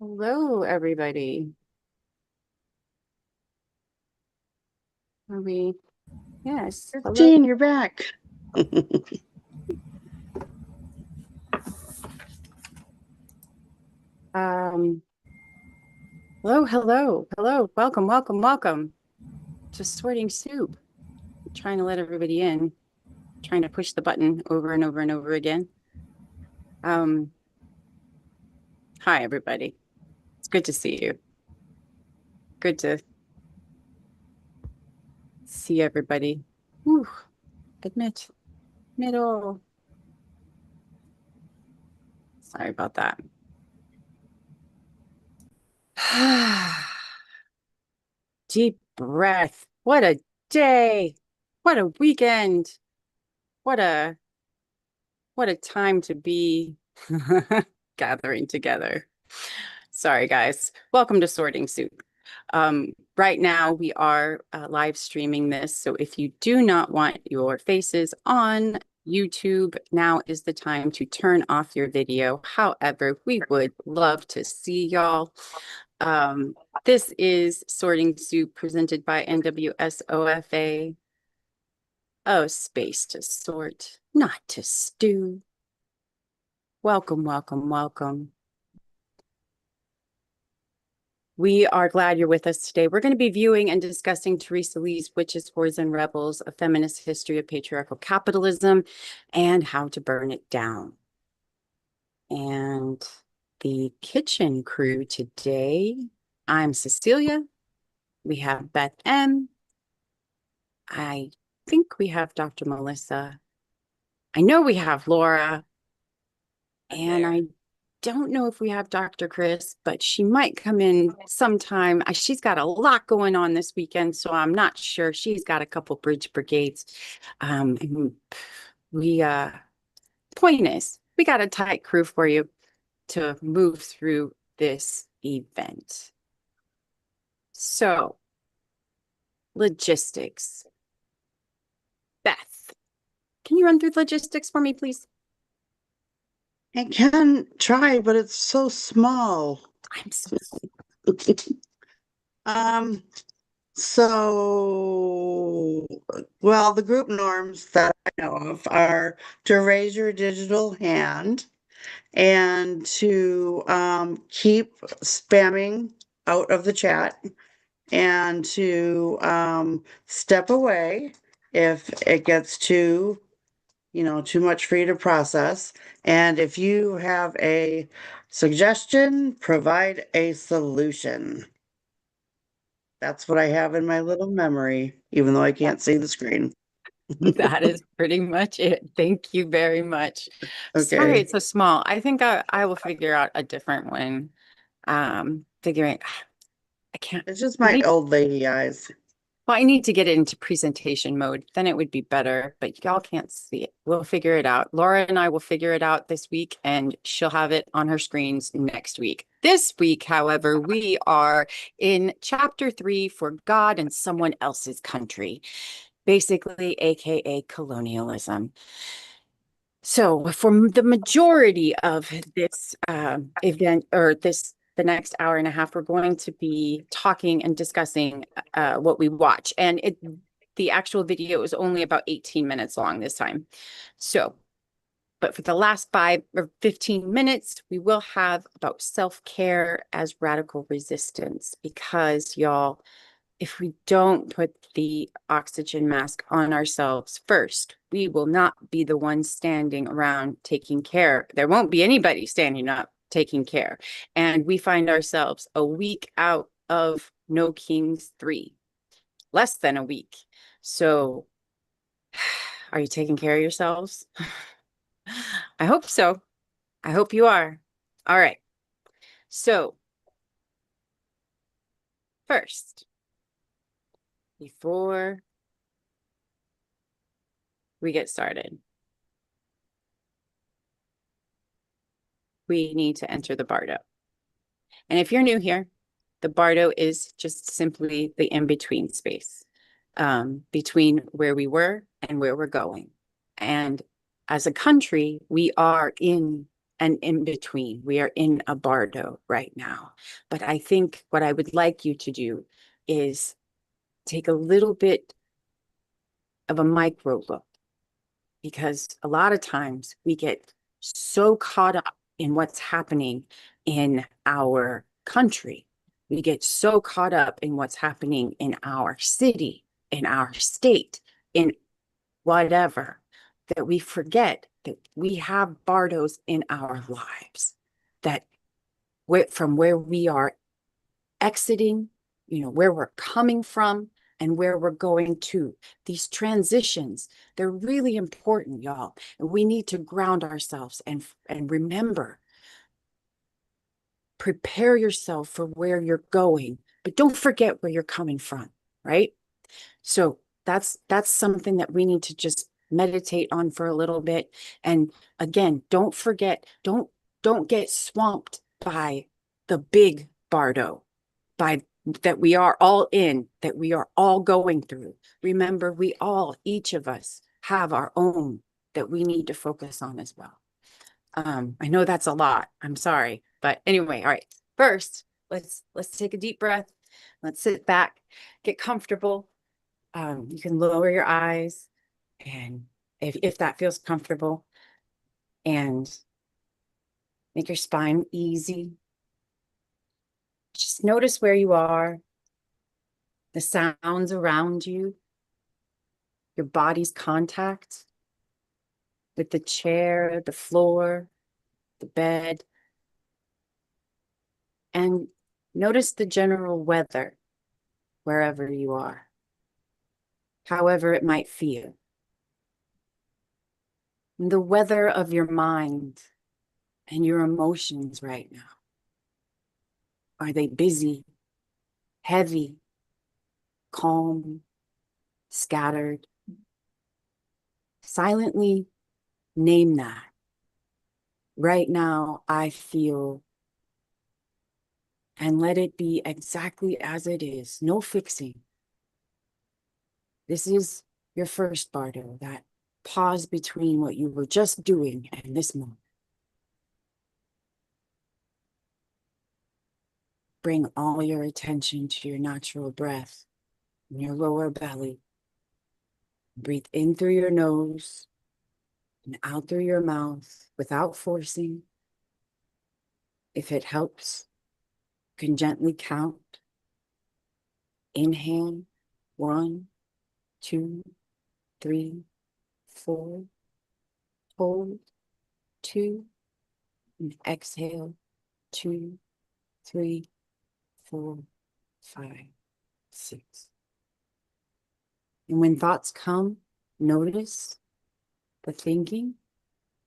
Hello, everybody. Are we? Yes. Hello. Jean, you're back. Um, hello. Welcome to Sorting Soup. Trying to let everybody in, trying to push the button over and over and over again. Um, Hi, everybody. It's good to see you. Good to see everybody. Whew, admit, middle. Sorry about that. Deep breath. What a day. What a weekend. What a What a time to be gathering together. Sorry, guys. Welcome to Sorting Soup. Right now, we are live streaming this. So if you do not want your faces on YouTube, now is the time to turn off your video. However, we would love to see y'all. Um, this is Sorting Soup presented by NWSOFA. Oh, space to sort, not to stew. Welcome. We are glad you're with us today. We're going to be viewing and discussing Teresa Lee's Witches, Whores, and Rebels, A Feminist History of Patriarchal Capitalism, and How to Burn It Down. And the kitchen crew today, I'm Cecilia. We have Beth M. I think we have Dr. Melissa. I know we have Laura. And I don't know if we have Dr. Chris, but she might come in sometime. She's got a lot going on this weekend, so I'm not sure. She's got a couple bridge brigades. And we point is, we got a tight crew for you to move through this event. So, logistics. Beth, can you run through the logistics for me, please? I can try, but it's so small. I'm so Um, well, the group norms that I know of are to raise your digital hand and to keep spamming out of the chat and to step away if it gets too much for you to process. And if you have a suggestion, provide a solution. That's what I have in my little memory, even though I can't see the screen. That is pretty much it. Thank you very much. Sorry, Okay. it's so small. I think I will figure out a different one. Figuring I can't. It's just I my need, old lady eyes. well, I need to get it into presentation mode. Then it would be better, but y'all can't see it. We'll figure it out. Laura and I will figure it out this week, and she'll have it on her screens next week. This week, however, we are in chapter 3 for God and Someone Else's Country, basically, AKA colonialism. So for the majority of this event or the next hour and a half, we're going to be talking and discussing what we watch. And the actual video is only about 18 minutes long this time. So, but for the last 5 or 15 minutes, we will have about self-care as radical resistance because y'all, if we don't put the oxygen mask on ourselves first, we will not be the ones standing around taking care. There won't be anybody standing up taking care. And we find ourselves a week out of No Kings 3, less than a week. So, are you taking care of yourselves? I hope so. I hope you are. All right. So, first, before we get started, we need to enter the Bardo. And if you're new here, the Bardo is just simply the in-between space between where we were and where we're going. And as a country, we are in and in between. We are in a bardo right now. But I think what I would like you to do is take a little bit of a micro look, because a lot of times we get so caught up in what's happening in our country. We get so caught up in what's happening in our city, in our state, in whatever, that we forget that we have bardos in our lives, that from where we are exiting, where we're coming from and where we're going to. These transitions, they're really important, y'all. And we need to ground ourselves and remember, prepare yourself for where you're going, but don't forget where you're coming from, right? So that's something that we need to just meditate on for a little bit. And again, don't forget, don't get swamped by the big bardo, by that we are all in, that we are all going through. Remember, each of us have our own that we need to focus on as well. I know that's a lot. I'm sorry. But anyway, all right. First, let's take a deep breath. Let's sit back, get comfortable. You can lower your eyes, and if that feels comfortable, and make your spine easy. Just notice where you are, the sounds around you, your body's contact with the chair, the floor, the bed, and notice the general weather wherever you are, however it might feel. And the weather of your mind and your emotions right now. Are they busy, heavy, calm, scattered? Silently name that. Right now, I feel, and let it be exactly as it is. No fixing. This is your first bardo, that pause between what you were just doing and this moment. Bring all your attention to your natural breath in your lower belly. Breathe in through your nose and out through your mouth without forcing. If it helps, you can gently count. Inhale, 1, 2, 3, 4. Hold, 2, and exhale, 2, 3, 4, 5, 6. And when thoughts come, notice the thinking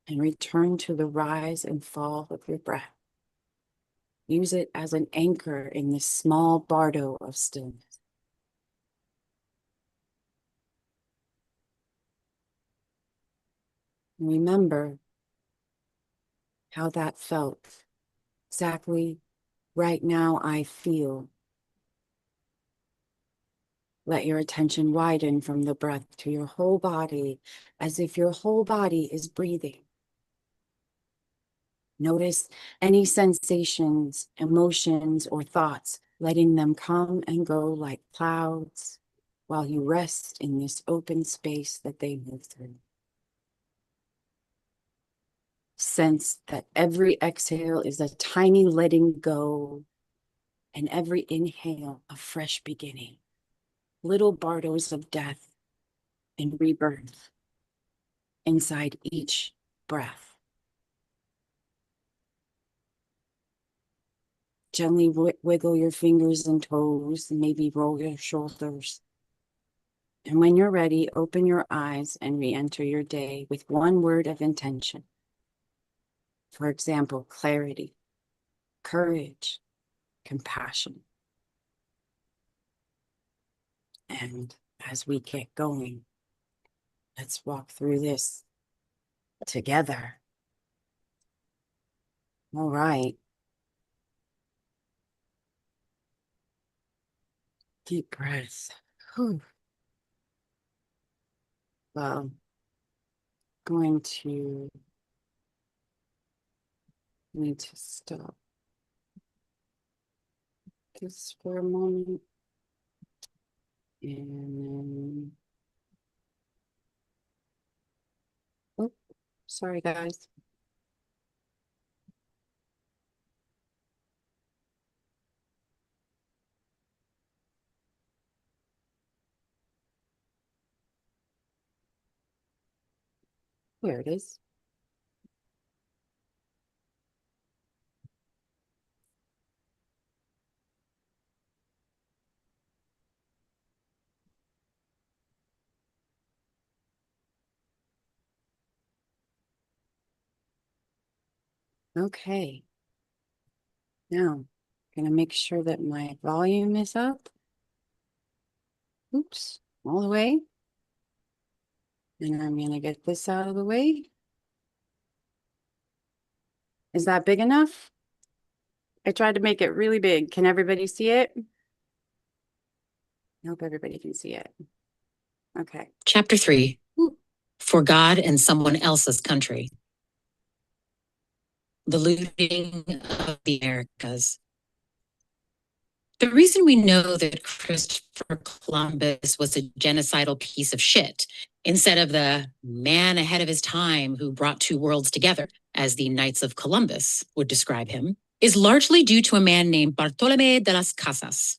and return to the rise and fall of your breath. Use it as an anchor in this small bardo of stillness. And remember how that felt. Exactly right now I feel. Let your attention widen from the breath to your whole body, as if your whole body is breathing. Notice any sensations, emotions, or thoughts, letting them come and go like clouds while you rest in this open space that they move through. Sense that every exhale is a tiny letting go, and every inhale a fresh beginning. Little bardos of death and rebirth inside each breath. Gently wiggle your fingers and toes, and maybe roll your shoulders. And when you're ready, open your eyes and re-enter your day with one word of intention. For example, clarity, courage, compassion. And as we get going, let's walk through this together. All right. Deep breaths. Whew. Well, going to Need to stop this for a moment. And then, oh, sorry guys. There it is. Okay. Now, gonna make sure that my volume is up. Oops, all the way. And I'm gonna get this out of the way. Is that big enough? I tried to make it really big. Can everybody see it? I hope everybody can see it. Okay. Chapter 3, For God and Someone Else's Country. The looting of the Americas. The reason we know that Christopher Columbus was a genocidal piece of shit, instead of the man ahead of his time who brought two worlds together, as the Knights of Columbus would describe him, is largely due to a man named Bartolomé de las Casas.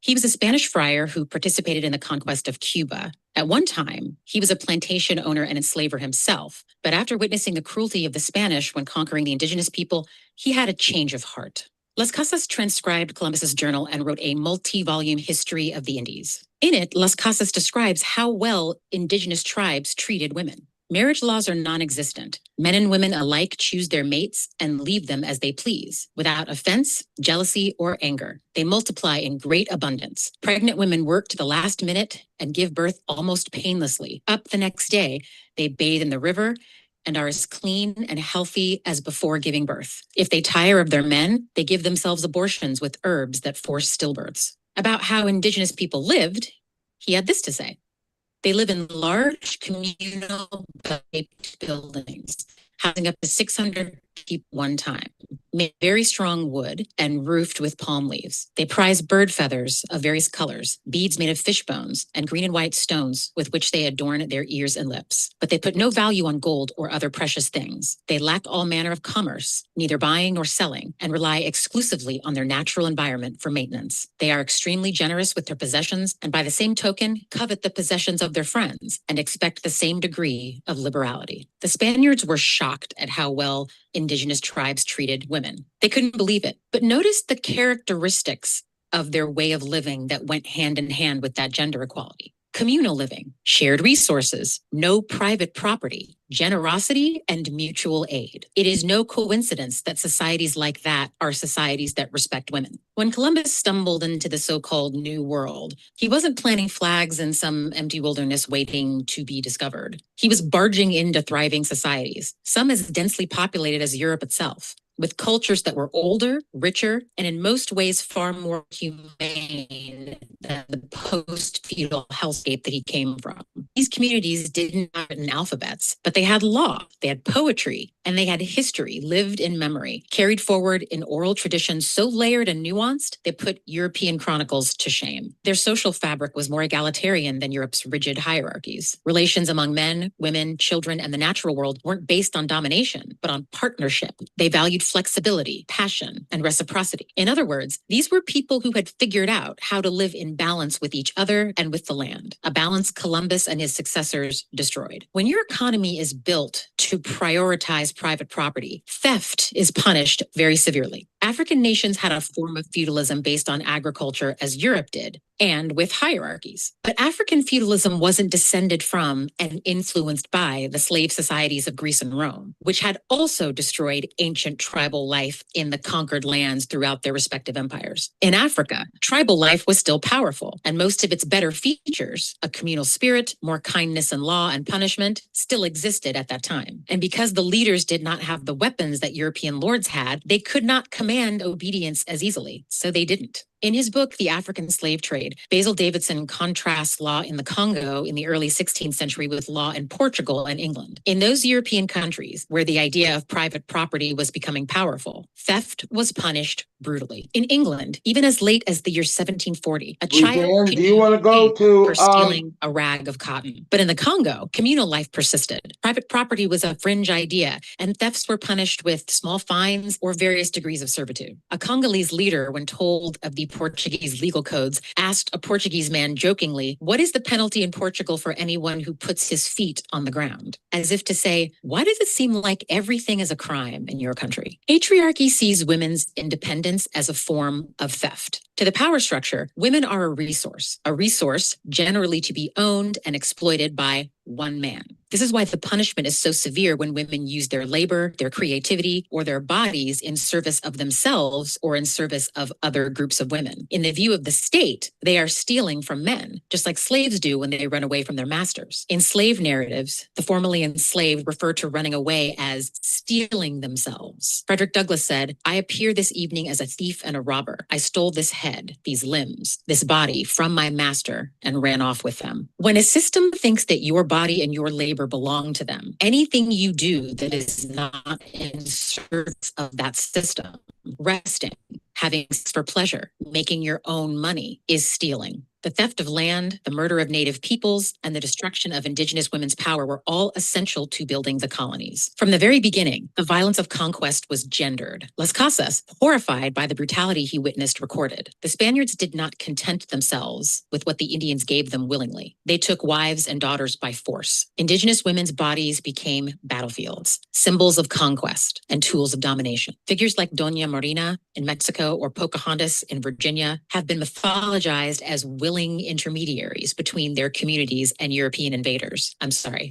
He was a Spanish friar who participated in the conquest of Cuba. At one time, he was a plantation owner and enslaver himself, but after witnessing the cruelty of the Spanish when conquering the indigenous people, he had a change of heart. Las Casas transcribed Columbus's journal and wrote a multi-volume history of the Indies. In it, Las Casas describes how well indigenous tribes treated women. Marriage laws are non-existent. Men and women alike choose their mates and leave them as they please, without offense, jealousy, or anger. They multiply in great abundance. Pregnant women work to the last minute and give birth almost painlessly. Up the next day, they bathe in the river and are as clean and healthy as before giving birth. If they tire of their men, they give themselves abortions with herbs that force stillbirths. About how indigenous people lived, he had this to say. They live in large communal buildings, housing up to 600 people one time, made very strong wood and roofed with palm leaves. They prize bird feathers of various colors, beads made of fish bones, and green and white stones with which they adorn their ears and lips. But they put no value on gold or other precious things. They lack all manner of commerce, neither buying nor selling, and rely exclusively on their natural environment for maintenance. They are extremely generous with their possessions, and by the same token, covet the possessions of their friends and expect the same degree of liberality. The Spaniards were shocked at how well indigenous tribes treated women. They couldn't believe it. But notice the characteristics of their way of living that went hand in hand with that gender equality. Communal living, shared resources, no private property, generosity, and mutual aid. It is no coincidence that societies like that are societies that respect women. When Columbus stumbled into the so-called New World, he wasn't planting flags in some empty wilderness waiting to be discovered. He was barging into thriving societies, some as densely populated as Europe itself, with cultures that were older, richer, and in most ways far more humane than the post-feudal hellscape that he came from. These communities didn't have written alphabets, but they had law, they had poetry, and they had history lived in memory, carried forward in oral traditions so layered and nuanced they put European chronicles to shame. Their social fabric was more egalitarian than Europe's rigid hierarchies. Relations among men, women, children, and the natural world weren't based on domination, but on partnership. They valued flexibility, passion, and reciprocity. In other words, these were people who had figured out how to live in balance with each other and with the land, a balance Columbus and his successors destroyed. When your economy is built to prioritize private property, theft is punished very severely. African nations had a form of feudalism based on agriculture as Europe did, and with hierarchies. But African feudalism wasn't descended from and influenced by the slave societies of Greece and Rome, which had also destroyed ancient tribal life in the conquered lands throughout their respective empires. In Africa, tribal life was still powerful, and most of its better features, a communal spirit, more kindness in law and punishment, still existed at that time. And because the leaders did not have the weapons that European lords had, they could not command obedience as easily, so they didn't. In his book, The African Slave Trade, Basil Davidson contrasts law in the Congo in the early 16th century with law in Portugal and England. In those European countries where the idea of private property was becoming powerful, theft was punished brutally. In England, even as late as the year 1740, a child could do you want to go to for stealing a rag of cotton. But in the Congo, communal life persisted. Private property was a fringe idea, and thefts were punished with small fines or various degrees of servitude. A Congolese leader, when told of the Portuguese legal codes, asked a Portuguese man jokingly, "What is the penalty in Portugal for anyone who puts his feet on the ground?" As if to say, why does it seem like everything is a crime in your country? Patriarchy sees women's independence as a form of theft. To the power structure, women are a resource generally to be owned and exploited by one man. This is why the punishment is so severe when women use their labor, their creativity, or their bodies in service of themselves or in service of other groups of women. In the view of the state, they are stealing from men, just like slaves do when they run away from their masters. In slave narratives, the formerly enslaved refer to running away as stealing themselves. Frederick Douglass said, "I appear this evening as a thief and a robber. I stole this head, these limbs, this body from my master and ran off with them." When a system thinks that your body and your labor belong to them, anything you do that is not in service of that system, resting, having sex for pleasure, making your own money, is stealing. The theft of land, the murder of native peoples, and the destruction of indigenous women's power were all essential to building the colonies. From the very beginning, the violence of conquest was gendered. Las Casas, horrified by the brutality he witnessed, recorded, "The Spaniards did not content themselves with what the Indians gave them willingly. They took wives and daughters by force. Indigenous women's bodies became battlefields, symbols of conquest, and tools of domination." Figures like Doña Marina in Mexico or Pocahontas in Virginia have been mythologized as willing intermediaries between their communities and European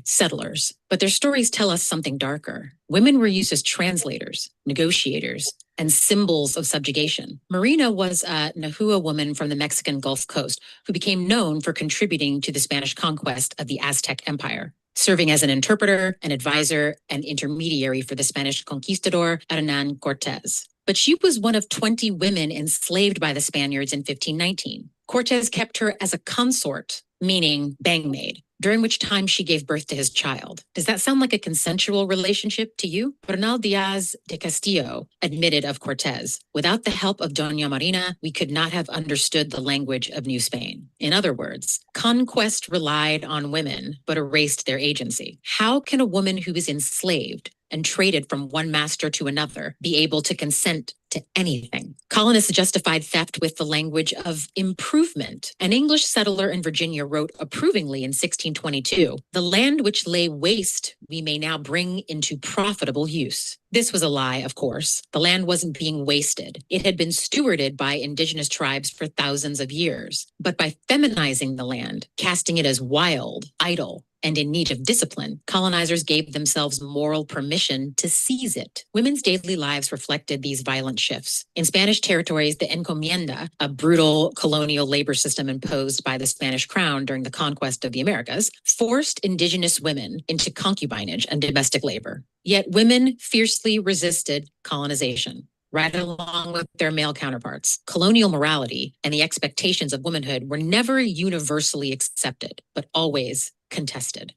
settlers. But their stories tell us something darker. Women were used as translators, negotiators, and symbols of subjugation. Marina was a Nahua woman from the Mexican Gulf Coast who became known for contributing to the Spanish conquest of the Aztec Empire, serving as an interpreter, an advisor, and intermediary for the Spanish conquistador Hernán Cortés. But she was one of 20 women enslaved by the Spaniards in 1519. Cortés kept her as a consort, meaning bangmaid, during which time she gave birth to his child. Does that sound like a consensual relationship to you? Bernal Diaz de Castillo admitted of Cortés, "Without the help of Doña Marina, we could not have understood the language of New Spain." In other words, conquest relied on women, but erased their agency. How can a woman who is enslaved and traded from one master to another be able to consent to anything? Colonists justified theft with the language of improvement. An English settler in Virginia wrote approvingly in 1622, "The land which lay waste we may now bring into profitable use." This was a lie, of course. The land wasn't being wasted. It had been stewarded by indigenous tribes for thousands of years. But by feminizing the land, casting it as wild, idle, and in need of discipline, colonizers gave themselves moral permission to seize it. Women's daily lives reflected these violent shifts. In Spanish territories, the encomienda, a brutal colonial labor system imposed by the Spanish crown during the conquest of the Americas, forced indigenous women into concubinage and domestic labor. Yet women fiercely resisted colonization. Right along with their male counterparts, colonial morality and the expectations of womanhood were never universally accepted, but always contested.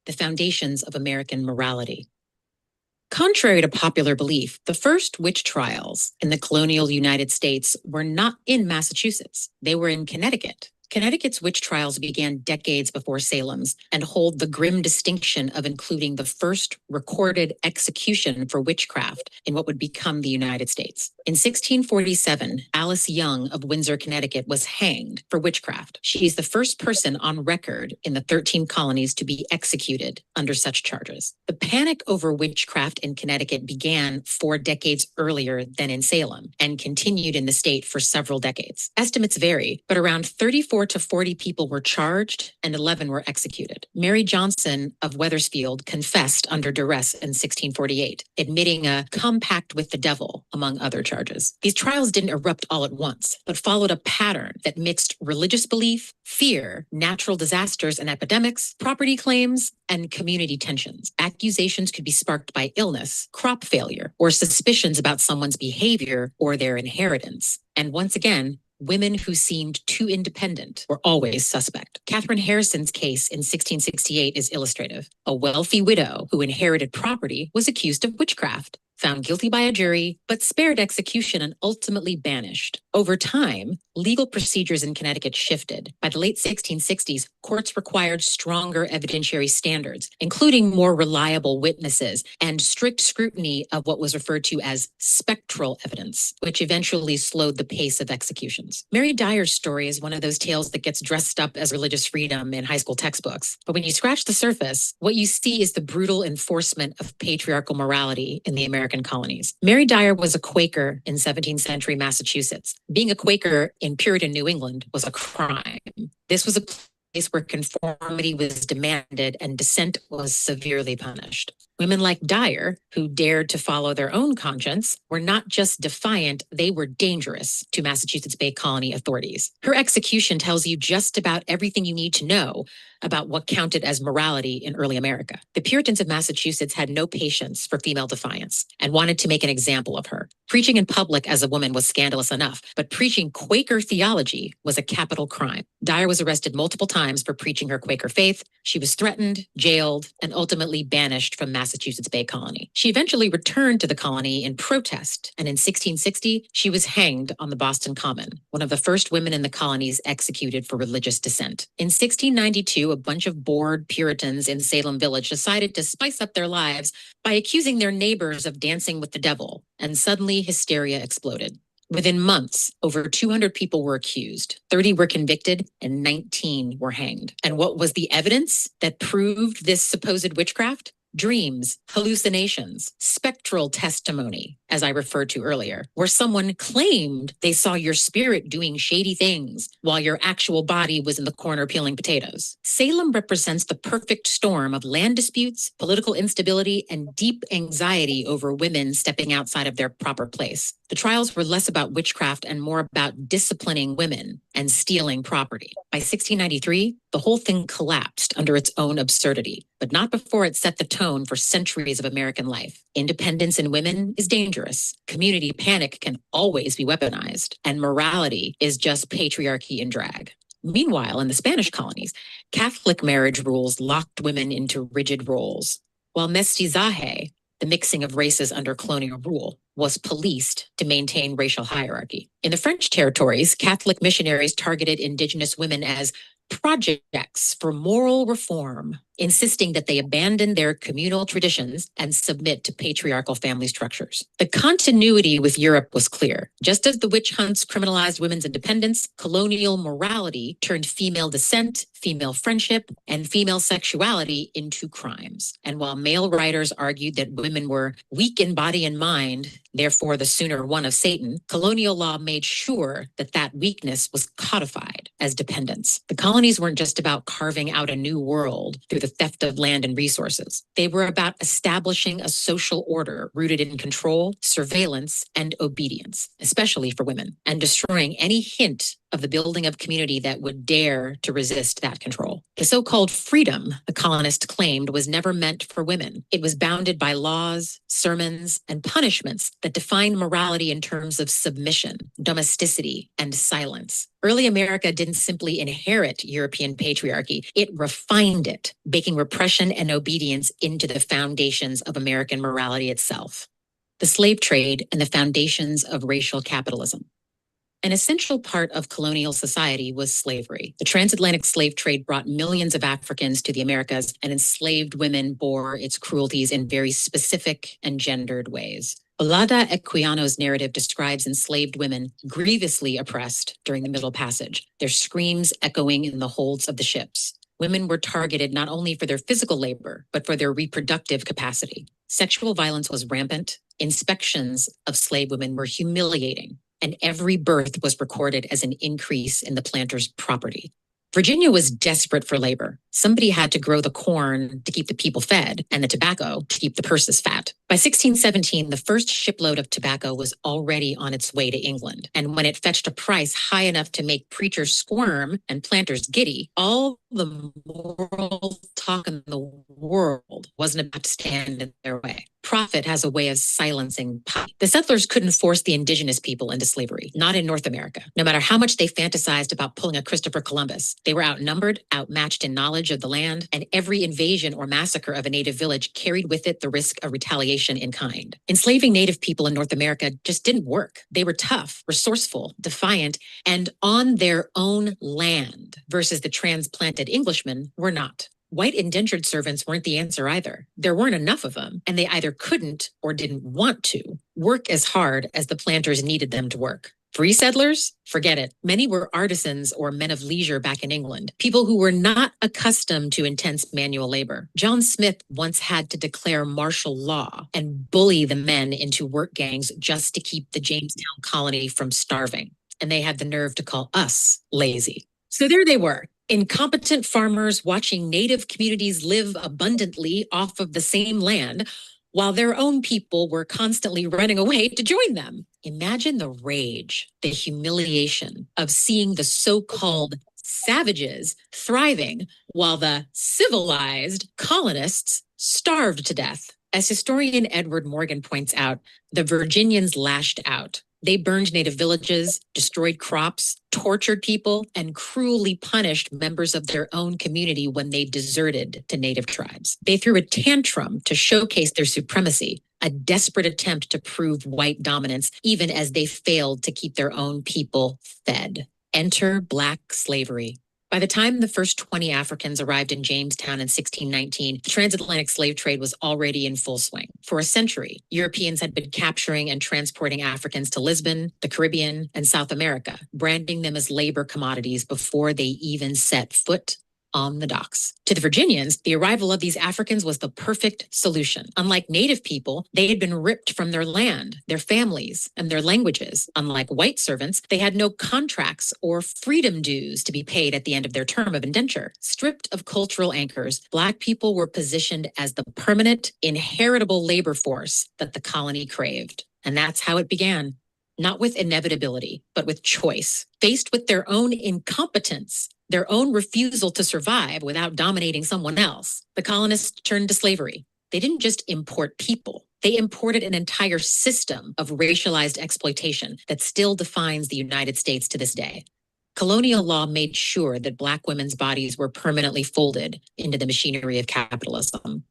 The foundations of American morality. Contrary to popular belief, the first witch trials in the colonial United States were not in Massachusetts. They were in Connecticut. Connecticut's witch trials began decades before Salem's and hold the grim distinction of including the first recorded execution for witchcraft in what would become the United States. In 1647, Alice Young of Windsor, Connecticut was hanged for witchcraft. She is the first person on record in the 13 colonies to be executed under such charges. The panic over witchcraft in Connecticut began 4 decades earlier than in Salem and continued in the state for several decades. Estimates vary, but around 34 to 40 people were charged and 11 were executed. Mary Johnson of Wethersfield confessed under duress in 1648, admitting a compact with the devil, among other charges. These trials didn't erupt all at once, but followed a pattern that mixed religious belief, fear, natural disasters and epidemics, property claims, and community tensions. Accusations could be sparked by illness, crop failure, or suspicions about someone's behavior or their inheritance. And once again, women who seemed too independent were always suspect. Catherine Harrison's case in 1668 is illustrative. A wealthy widow who inherited property was accused of witchcraft, found guilty by a jury, but spared execution and ultimately banished. Over time, legal procedures in Connecticut shifted. By the late 1660s, courts required stronger evidentiary standards, including more reliable witnesses and strict scrutiny of what was referred to as spectral evidence, which eventually slowed the pace of executions. Mary Dyer's story is one of those tales that gets dressed up as religious freedom in high school textbooks. But when you scratch the surface, what you see is the brutal enforcement of patriarchal morality in the American colonies. Mary Dyer was a Quaker in 17th century Massachusetts. Being a Quaker in Puritan New England was a crime. This was a place where conformity was demanded and dissent was severely punished. Women like Dyer, who dared to follow their own conscience, were not just defiant, they were dangerous to Massachusetts Bay Colony authorities. Her execution tells you just about everything you need to know about what counted as morality in early America. The Puritans of Massachusetts had no patience for female defiance and wanted to make an example of her. Preaching in public as a woman was scandalous enough, but preaching Quaker theology was a capital crime. Dyer was arrested multiple times for preaching her Quaker faith. She was threatened, jailed, and ultimately banished from Massachusetts Bay Colony. She eventually returned to the colony in protest, and in 1660, she was hanged on the Boston Common, one of the first women in the colonies executed for religious dissent. In 1692, a bunch of bored Puritans in Salem Village decided to spice up their lives by accusing their neighbors of dancing with the devil, and suddenly hysteria exploded. Within months, over 200 people were accused, 30 were convicted, and 19 were hanged. And what was the evidence that proved this supposed witchcraft? Dreams, hallucinations, spectral testimony, as I referred to earlier, where someone claimed they saw your spirit doing shady things while your actual body was in the corner peeling potatoes. Salem represents the perfect storm of land disputes, political instability, and deep anxiety over women stepping outside of their proper place. The trials were less about witchcraft and more about disciplining women and stealing property. By 1693, the whole thing collapsed under its own absurdity, but not before it set the tone for centuries of American life. Independence in women is dangerous. Community panic can always be weaponized, and morality is just patriarchy in drag. Meanwhile, in the Spanish colonies, Catholic marriage rules locked women into rigid roles, while mestizaje, the mixing of races under colonial rule, was policed to maintain racial hierarchy. In the French territories, Catholic missionaries targeted indigenous women as projects for moral reform, insisting that they abandon their communal traditions and submit to patriarchal family structures. The continuity with Europe was clear. Just as the witch hunts criminalized women's independence, colonial morality turned female descent, female friendship, and female sexuality into crimes. And while male writers argued that women were weak in body and mind, therefore the sooner one of Satan, colonial law made sure that that weakness was codified as dependence. The colonies weren't just about carving out a new world through the theft of land and resources. They were about establishing a social order rooted in control, surveillance, and obedience, especially for women, and destroying any hint of the building of community that would dare to resist that control. The so-called freedom the colonists claimed was never meant for women. It was bounded by laws, sermons, and punishments that defined morality in terms of submission, domesticity, and silence. Early America didn't simply inherit European patriarchy, it refined it, baking repression and obedience into the foundations of American morality itself. The slave trade and the foundations of racial capitalism. An essential part of colonial society was slavery. The transatlantic slave trade brought millions of Africans to the Americas, and enslaved women bore its cruelties in very specific and gendered ways. Olada Equiano's narrative describes enslaved women grievously oppressed during the Middle Passage, their screams echoing in the holds of the ships. Women were targeted not only for their physical labor, but for their reproductive capacity. Sexual violence was rampant. Inspections of slave women were humiliating, and every birth was recorded as an increase in the planter's property. Virginia was desperate for labor. Somebody had to grow the corn to keep the people fed and the tobacco to keep the purses fat. By 1617, the first shipload of tobacco was already on its way to England. And when it fetched a price high enough to make preachers squirm and planters giddy, all the moral talk in the world wasn't about to stand in their way. Profit has a way of silencing poverty. The settlers couldn't force the indigenous people into slavery, not in North America. No matter how much they fantasized about pulling a Christopher Columbus, they were outnumbered, outmatched in knowledge of the land, and every invasion or massacre of a native village carried with it the risk of retaliation in kind. Enslaving native people in North America just didn't work. They were tough, resourceful, defiant, and on their own land, versus the transplanted Englishmen were not. White indentured servants weren't the answer either. There weren't enough of them, and they either couldn't or didn't want to work as hard as the planters needed them to work. Free settlers? Forget it. Many were artisans or men of leisure back in England, people who were not accustomed to intense manual labor. John Smith once had to declare martial law and bully the men into work gangs just to keep the Jamestown colony from starving. And they had the nerve to call us lazy. So there they were, incompetent farmers watching native communities live abundantly off of the same land, while their own people were constantly running away to join them. Imagine the rage, the humiliation of seeing the so-called savages thriving while the civilized colonists starved to death. As historian Edward Morgan points out, the Virginians lashed out. They burned native villages, destroyed crops, tortured people, and cruelly punished members of their own community when they deserted to native tribes. They threw a tantrum to showcase their supremacy, a desperate attempt to prove white dominance, even as they failed to keep their own people fed. Enter Black slavery. By the time the first 20 Africans arrived in Jamestown in 1619, the transatlantic slave trade was already in full swing. For a century, Europeans had been capturing and transporting Africans to Lisbon, the Caribbean, and South America, branding them as labor commodities before they even set foot on the docks. To the Virginians, the arrival of these Africans was the perfect solution. Unlike native people, they had been ripped from their land, their families, and their languages. Unlike white servants, they had no contracts or freedom dues to be paid at the end of their term of indenture. Stripped of cultural anchors, Black people were positioned as the permanent, inheritable labor force that the colony craved. And that's how it began. Not with inevitability, but with choice. Faced with their own incompetence, their own refusal to survive without dominating someone else, the colonists turned to slavery. They didn't just import people. They imported an entire system of racialized exploitation that still defines the United States to this day. Colonial law made sure that Black women's bodies were permanently folded into the machinery of capitalism.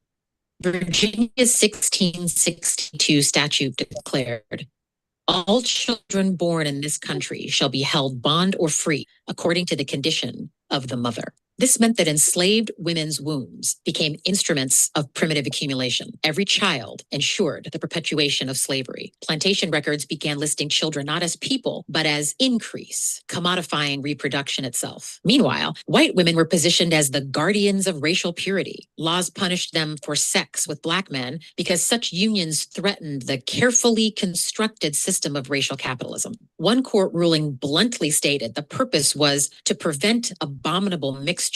Virginia's 1662 statute declared, all children born in this country shall be held bond or free according to the condition of the mother. This meant that enslaved women's wombs became instruments of primitive accumulation. Every child ensured the perpetuation of slavery. Plantation records began listing children not as people, but as increase, commodifying reproduction itself. Meanwhile, white women were positioned as the guardians of racial purity. Laws punished them for sex with Black men because such unions threatened the carefully constructed system of racial capitalism. One court ruling bluntly stated the purpose was to prevent abominable mixture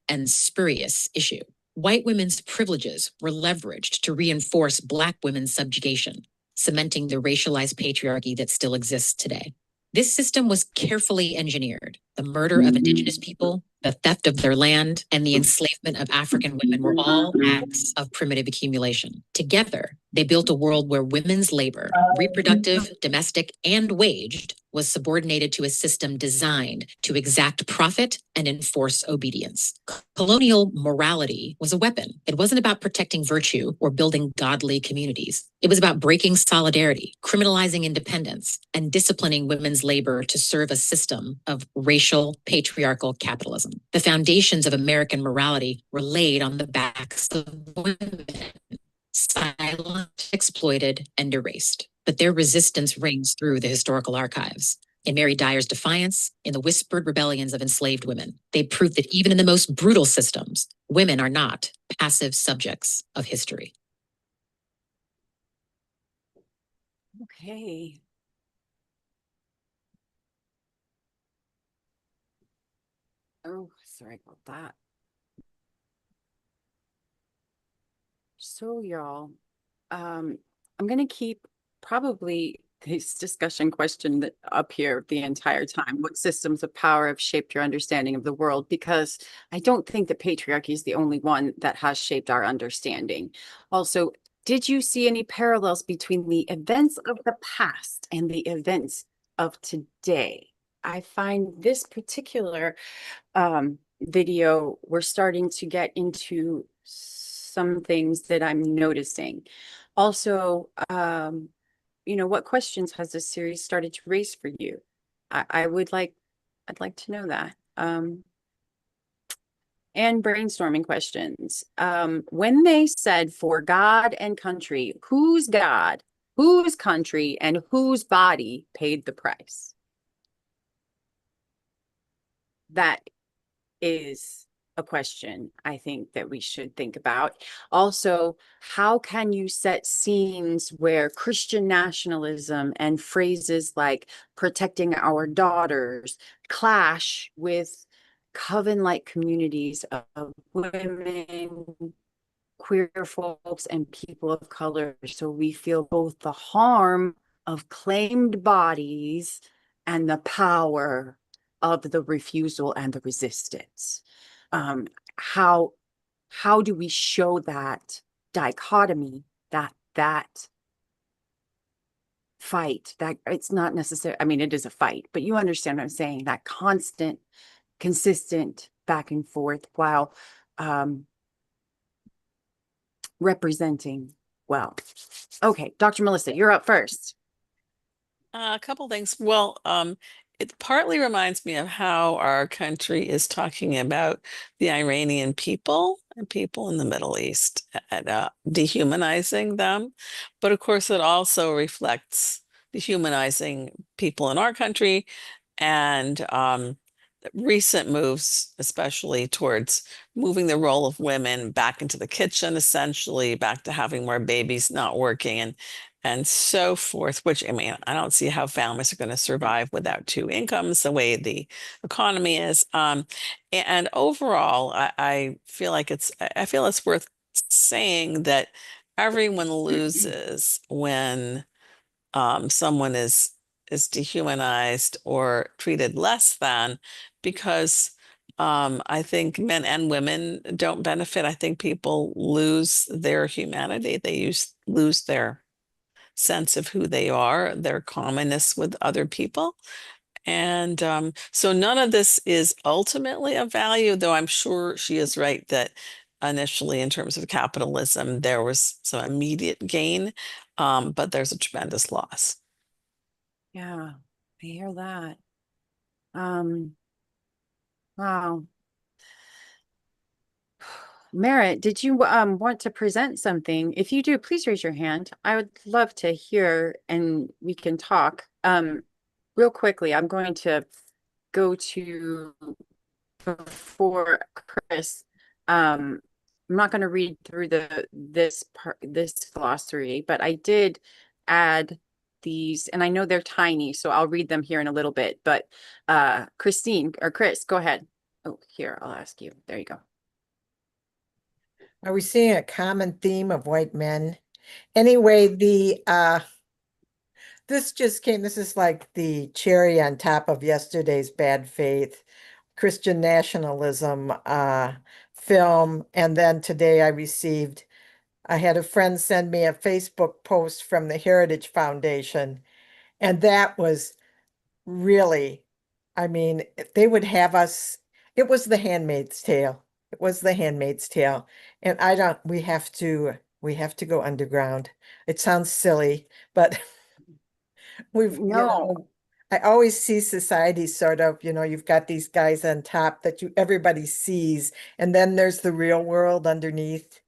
and spurious issue. White women's privileges were leveraged to reinforce Black women's subjugation, cementing the racialized patriarchy that still exists today. This system was carefully engineered. The murder of indigenous people, the theft of their land, and the enslavement of African women were all acts of primitive accumulation. Together, they built a world where women's labor, reproductive, domestic, and waged, was subordinated to a system designed to exact profit and enforce obedience. Colonial morality was a weapon. It wasn't about protecting virtue or building godly communities. It was about breaking solidarity, criminalizing independence, and disciplining women's labor to serve a system of racial patriarchal capitalism. The foundations of American morality were laid on the backs of women, silent, exploited, and erased. But their resistance rings through the historical archives. In Mary Dyer's defiance, in the whispered rebellions of enslaved women, they proved that even in the most brutal systems, women are not passive subjects of history. Okay. Oh, sorry about that. So y'all, I'm going to keep probably this discussion question up here the entire time. What systems of power have shaped your understanding of the world? Because I don't think that patriarchy is the only one that has shaped our understanding. Also, did you see any parallels between the events of the past and the events of today? I find this particular video, we're starting to get into some things that I'm noticing. Also, what questions has this series started to raise for you? I'd like to know that. And brainstorming questions. When they said for God and country, whose God, whose country, and whose body paid the price? That is a question I think that we should think about. Also, how can you set scenes where Christian nationalism and phrases like protecting our daughters clash with coven-like communities of women, queer folks, and people of color, so we feel both the harm of claimed bodies and the power of the refusal and the resistance. Um, how do we show that dichotomy, that fight, that it's not necessary, I mean, it is a fight, but you understand what I'm saying, that constant, consistent back and forth while representing well. Okay, Dr. Melissa, you're up first. A couple things. Well, it partly reminds me of how our country is talking about the Iranian people and people in the Middle East and dehumanizing them. But of course, it also reflects dehumanizing people in our country and recent moves, especially towards moving the role of women back into the kitchen, essentially back to having more babies, not working, and so forth, which, I mean, I don't see how families are going to survive without two incomes the way the economy is. And overall, I feel like I feel it's worth saying that everyone loses when someone is dehumanized or treated less than, because I think men and women don't benefit. I think people lose their humanity. They lose their sense of who they are, their commonness with other people. And so none of this is ultimately of value, though I'm sure she is right that initially, in terms of capitalism, there was some immediate gain, but there's a tremendous loss. Yeah, I hear that. Wow. Merritt, did you want to present something? If you do, please raise your hand. I would love to hear and we can talk. Real quickly, I'm going to go to before Chris. I'm not going to read through this glossary, but I did add these, and I know they're tiny, so I'll read them here in a little bit. But Christine or Chris, go ahead. Oh, here, I'll ask you. There you go. Are we seeing a common theme of white men? Anyway, this is like the cherry on top of yesterday's bad faith, Christian nationalism film. And then today I had a friend send me a Facebook post from the Heritage Foundation. And that was really, I mean, they would have us, it was The Handmaid's Tale. It was The Handmaid's Tale. And we have to go underground. It sounds silly, but No. I always see society sort of, you've got these guys on top that everybody sees, and then there's the real world underneath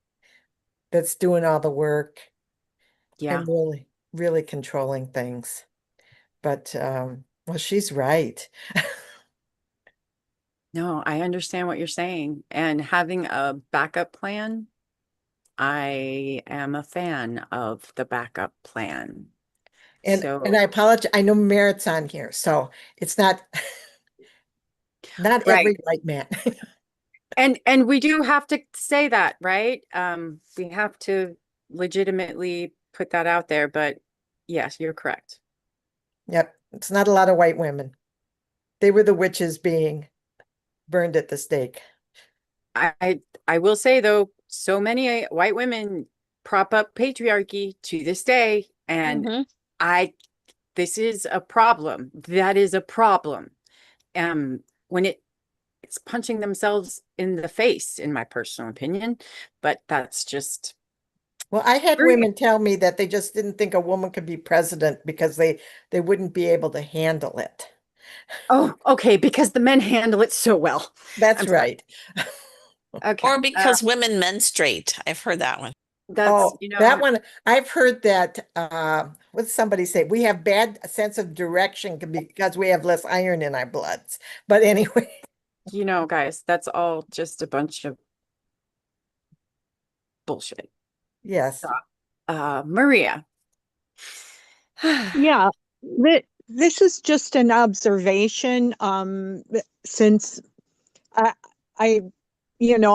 that's doing all the work Yeah. and really, really controlling things. But well, she's right. No, I understand what you're saying. And having a backup plan, I am a fan of the backup plan. And So, I apologize. I know Merritt's on here, so it's not right. every white man. And we do have to say that, right? We have to legitimately put that out there, but yes, you're correct. Yep, it's not a lot of white women. They were the witches being burned at the stake. I will say though, so many white women prop up patriarchy to this day. And Mhm. this is a problem. That is a problem. When it's punching themselves in the face, in my personal opinion, but that's just. Well, I had women tell me that they just didn't think a woman could be president because they wouldn't be able to handle it. Oh, okay, because the men handle it so well. That's I'm sorry. right. Okay. Or because women menstruate. I've heard that one. That's, Oh, that one, I've heard that, what did somebody say? We have bad sense of direction because we have less iron in our bloods. But anyway, guys, that's all just a bunch of bullshit. yes. Maria. Yeah, this is just an observation. Since I, I,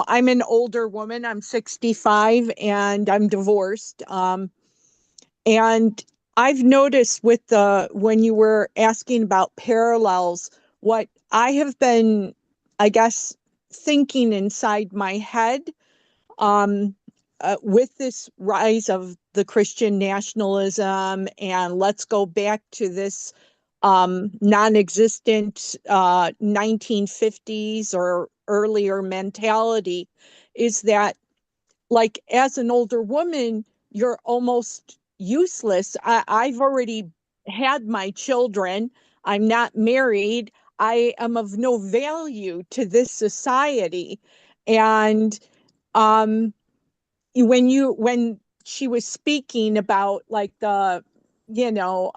I'm an older woman. I'm 65 and I'm divorced. And I've noticed with when you were asking about parallels, what I have been, I guess, thinking inside my head, with this rise of the Christian nationalism, and let's go back to this non-existent 1950s or earlier mentality, is that, like, as an older woman, you're almost useless. I've already had my children. I'm not married. I am of no value to this society. And um, when she was speaking about, like, the, you know,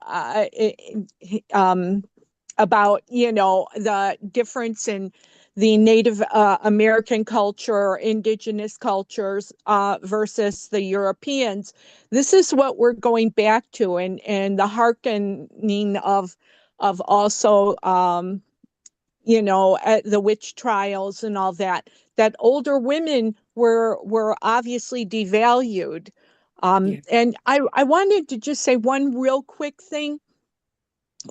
about, the difference in the Native American culture, indigenous cultures versus the Europeans. This is what we're going back to, and the hearkening of also, at the witch trials and all that, that older women were obviously devalued. Yeah. And I wanted to just say one real quick thing.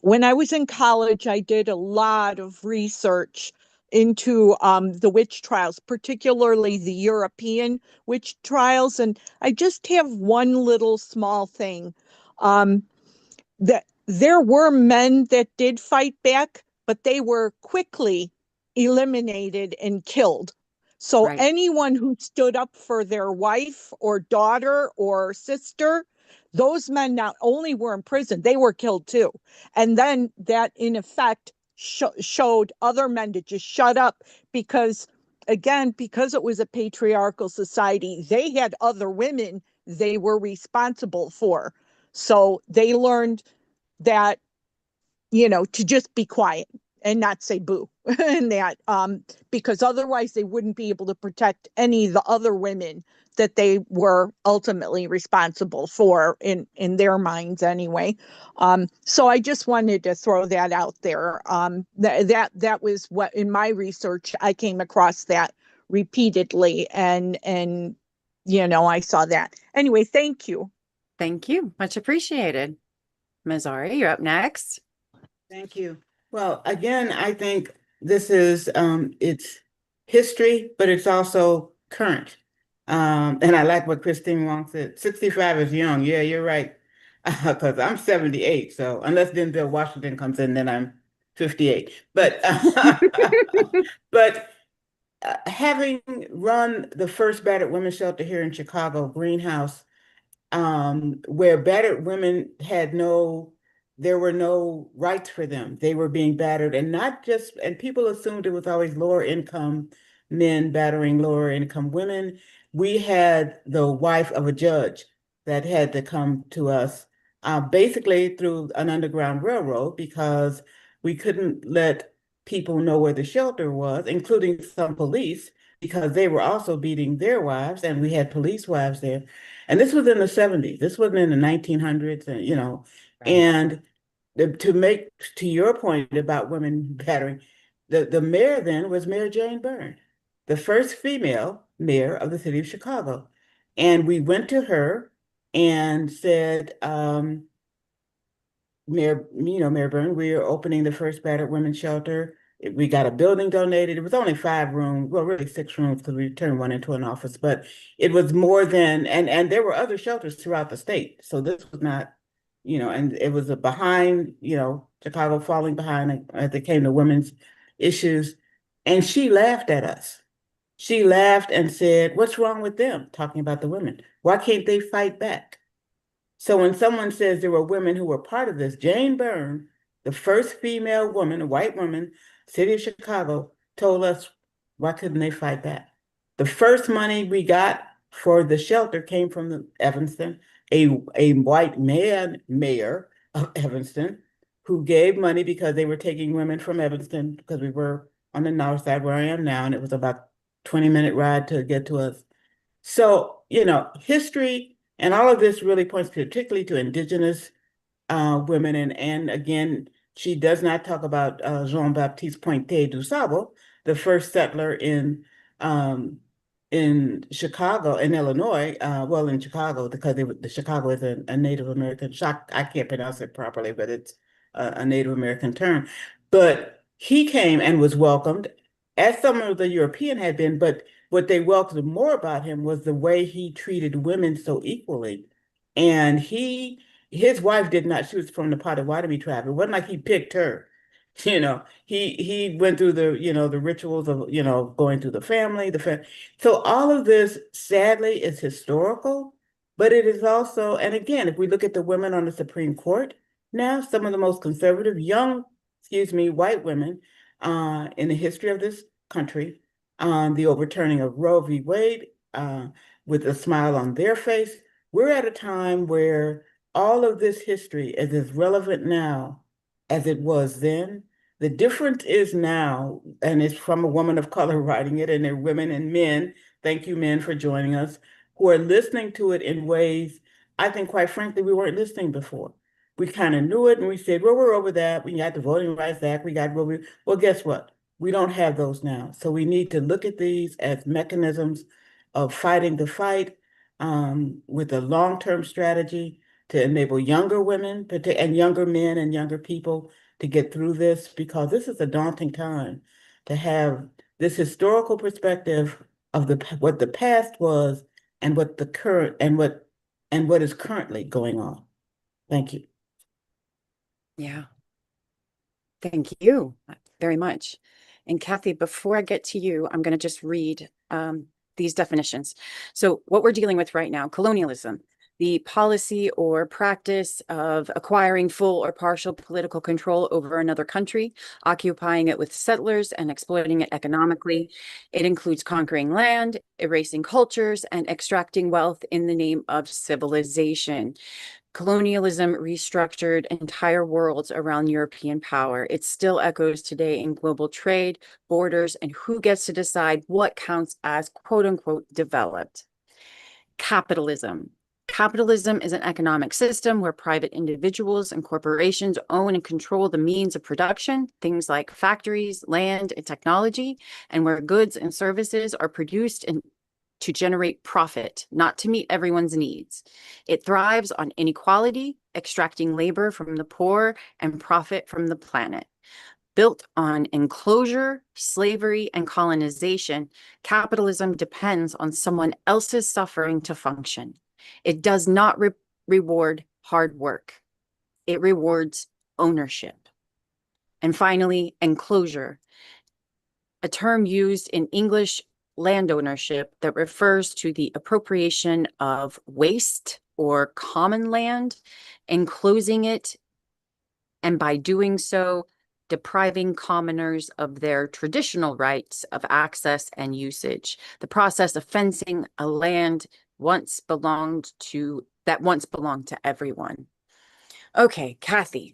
When I was in college, I did a lot of research into the witch trials, particularly the European witch trials. And I just have one little small thing. Um, that there were men that did fight back, but they were quickly eliminated and killed. So Right. anyone who stood up for their wife or daughter or sister, those men not only were in prison, they were killed too. And then that, in effect, showed other men to just shut up, because, again, because it was a patriarchal society, they had other women they were responsible for. So they learned that, to just be quiet and not say boo. And that, because otherwise they wouldn't be able to protect any of the other women that they were ultimately responsible for, in their minds anyway. So I just wanted to throw that out there. That was what, in my research, I came across that repeatedly, and I saw that. Anyway, thank you. Thank you. Much appreciated. Ms. Ari, you're up next. Thank you. Well, again, I think this is it's history, but it's also current. And I like what Christine Wong said. 65 is young. Yeah, you're right. Because I'm 78. So unless Denzel Washington comes in, then I'm 58. But but having run the first battered women's shelter here in Chicago, Greenhouse, where battered women there were no rights for them. They were being battered, and not just, and people assumed it was always lower income men battering lower income women. We had the wife of a judge that had to come to us, basically through an underground railroad, because we couldn't let people know where the shelter was, including some police, because they were also beating their wives, and we had police wives there. And this was in the 70s. This wasn't in the 1900s, and Right. and to make to your point about women battering, the mayor then was Mayor Jane Byrne, the first female mayor of the city of Chicago. And we went to her and said, Mayor Byrne, we are opening the first battered women's shelter We got a building donated. It was only 5 rooms, well, really 6 rooms because we turned one into an office, but it was more than, and there were other shelters throughout the state. So this was not, and it was a behind, Chicago falling behind as it came to women's issues. And she laughed at us. She laughed and said, "What's wrong with them?" Talking about the women. Why can't they fight back? So when someone says there were women who were part of this, Jane Byrne, the first female woman, a white woman, city of Chicago, told us, why couldn't they fight back? The first money we got for the shelter came from Evanston, a white mayor of Evanston, who gave money because they were taking women from Evanston because we were on the north side where I am now, and it was about 20-minute ride to get to us. So, history and all of this really points particularly to indigenous women. And again, she does not talk about Jean-Baptiste Pointe du Sable, the first settler in Chicago, in Illinois, well, in Chicago, because the Chicago is a Native American, I can't pronounce it properly, but it's a Native American term. But he came and was welcomed, as some of the European had been, but what they welcomed more about him was the way he treated women so equally. And his wife did not, she was from the Potawatomi tribe. It wasn't like he picked her. He went through the rituals of, going through the family, so all of this, sadly, is historical, but it is also, and again, if we look at the women on the Supreme Court now, some of the most conservative, white women in the history of this country, the overturning of Roe v. Wade, with a smile on their face, we're at a time where all of this history is as relevant now as it was then. The difference is now, and it's from a woman of color writing it, and there are women and men, thank you men for joining us, who are listening to it in ways, I think quite frankly, we weren't listening before. We kind of knew it and we said, well, we're over that. We got the Voting Rights Act, well, guess what? We don't have those now. So we need to look at these as mechanisms of fighting the fight with a long-term strategy to enable younger women and younger men and younger people to get through this, because this is a daunting time to have this historical perspective of what the past was and what the current and what is currently going on. Thank you. Yeah. Thank you very much. And Kathy, before I get to you, I'm going to just read these definitions. So what we're dealing with right now, colonialism, the policy or practice of acquiring full or partial political control over another country, occupying it with settlers and exploiting it economically. It includes conquering land, erasing cultures, and extracting wealth in the name of civilization. Colonialism restructured entire worlds around European power. It still echoes today in global trade, borders, and who gets to decide what counts as quote unquote developed. Capitalism. Capitalism is an economic system where private individuals and corporations own and control the means of production, things like factories, land, and technology, and where goods and services are produced to generate profit, not to meet everyone's needs. It thrives on inequality, extracting labor from the poor and profit from the planet. Built on enclosure, slavery, and colonization, capitalism depends on someone else's suffering to function. It does not reward hard work. It rewards ownership. And finally, enclosure, a term used in English land ownership that refers to the appropriation of waste or common land, enclosing it, and by doing so, depriving commoners of their traditional rights of access and usage. The process of fencing a land once belonged to everyone. Okay, Kathy,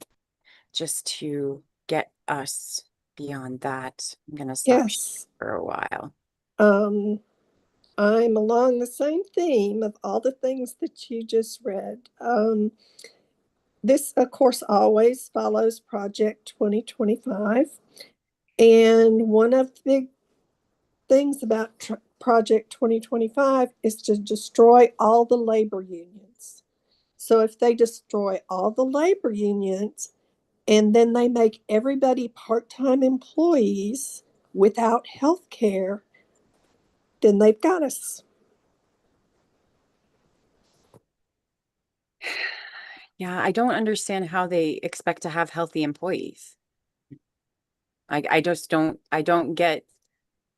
just to get us beyond that, I'm going to stop for a while. I'm along the same theme of all the things that you just read. This, of course, always follows Project 2025. And one of the big things about Project 2025 is to destroy all the labor unions. So if they destroy all the labor unions, and then they make everybody part-time employees without health care, then they've got us. Yeah, I don't understand how they expect to have healthy employees. I just I don't get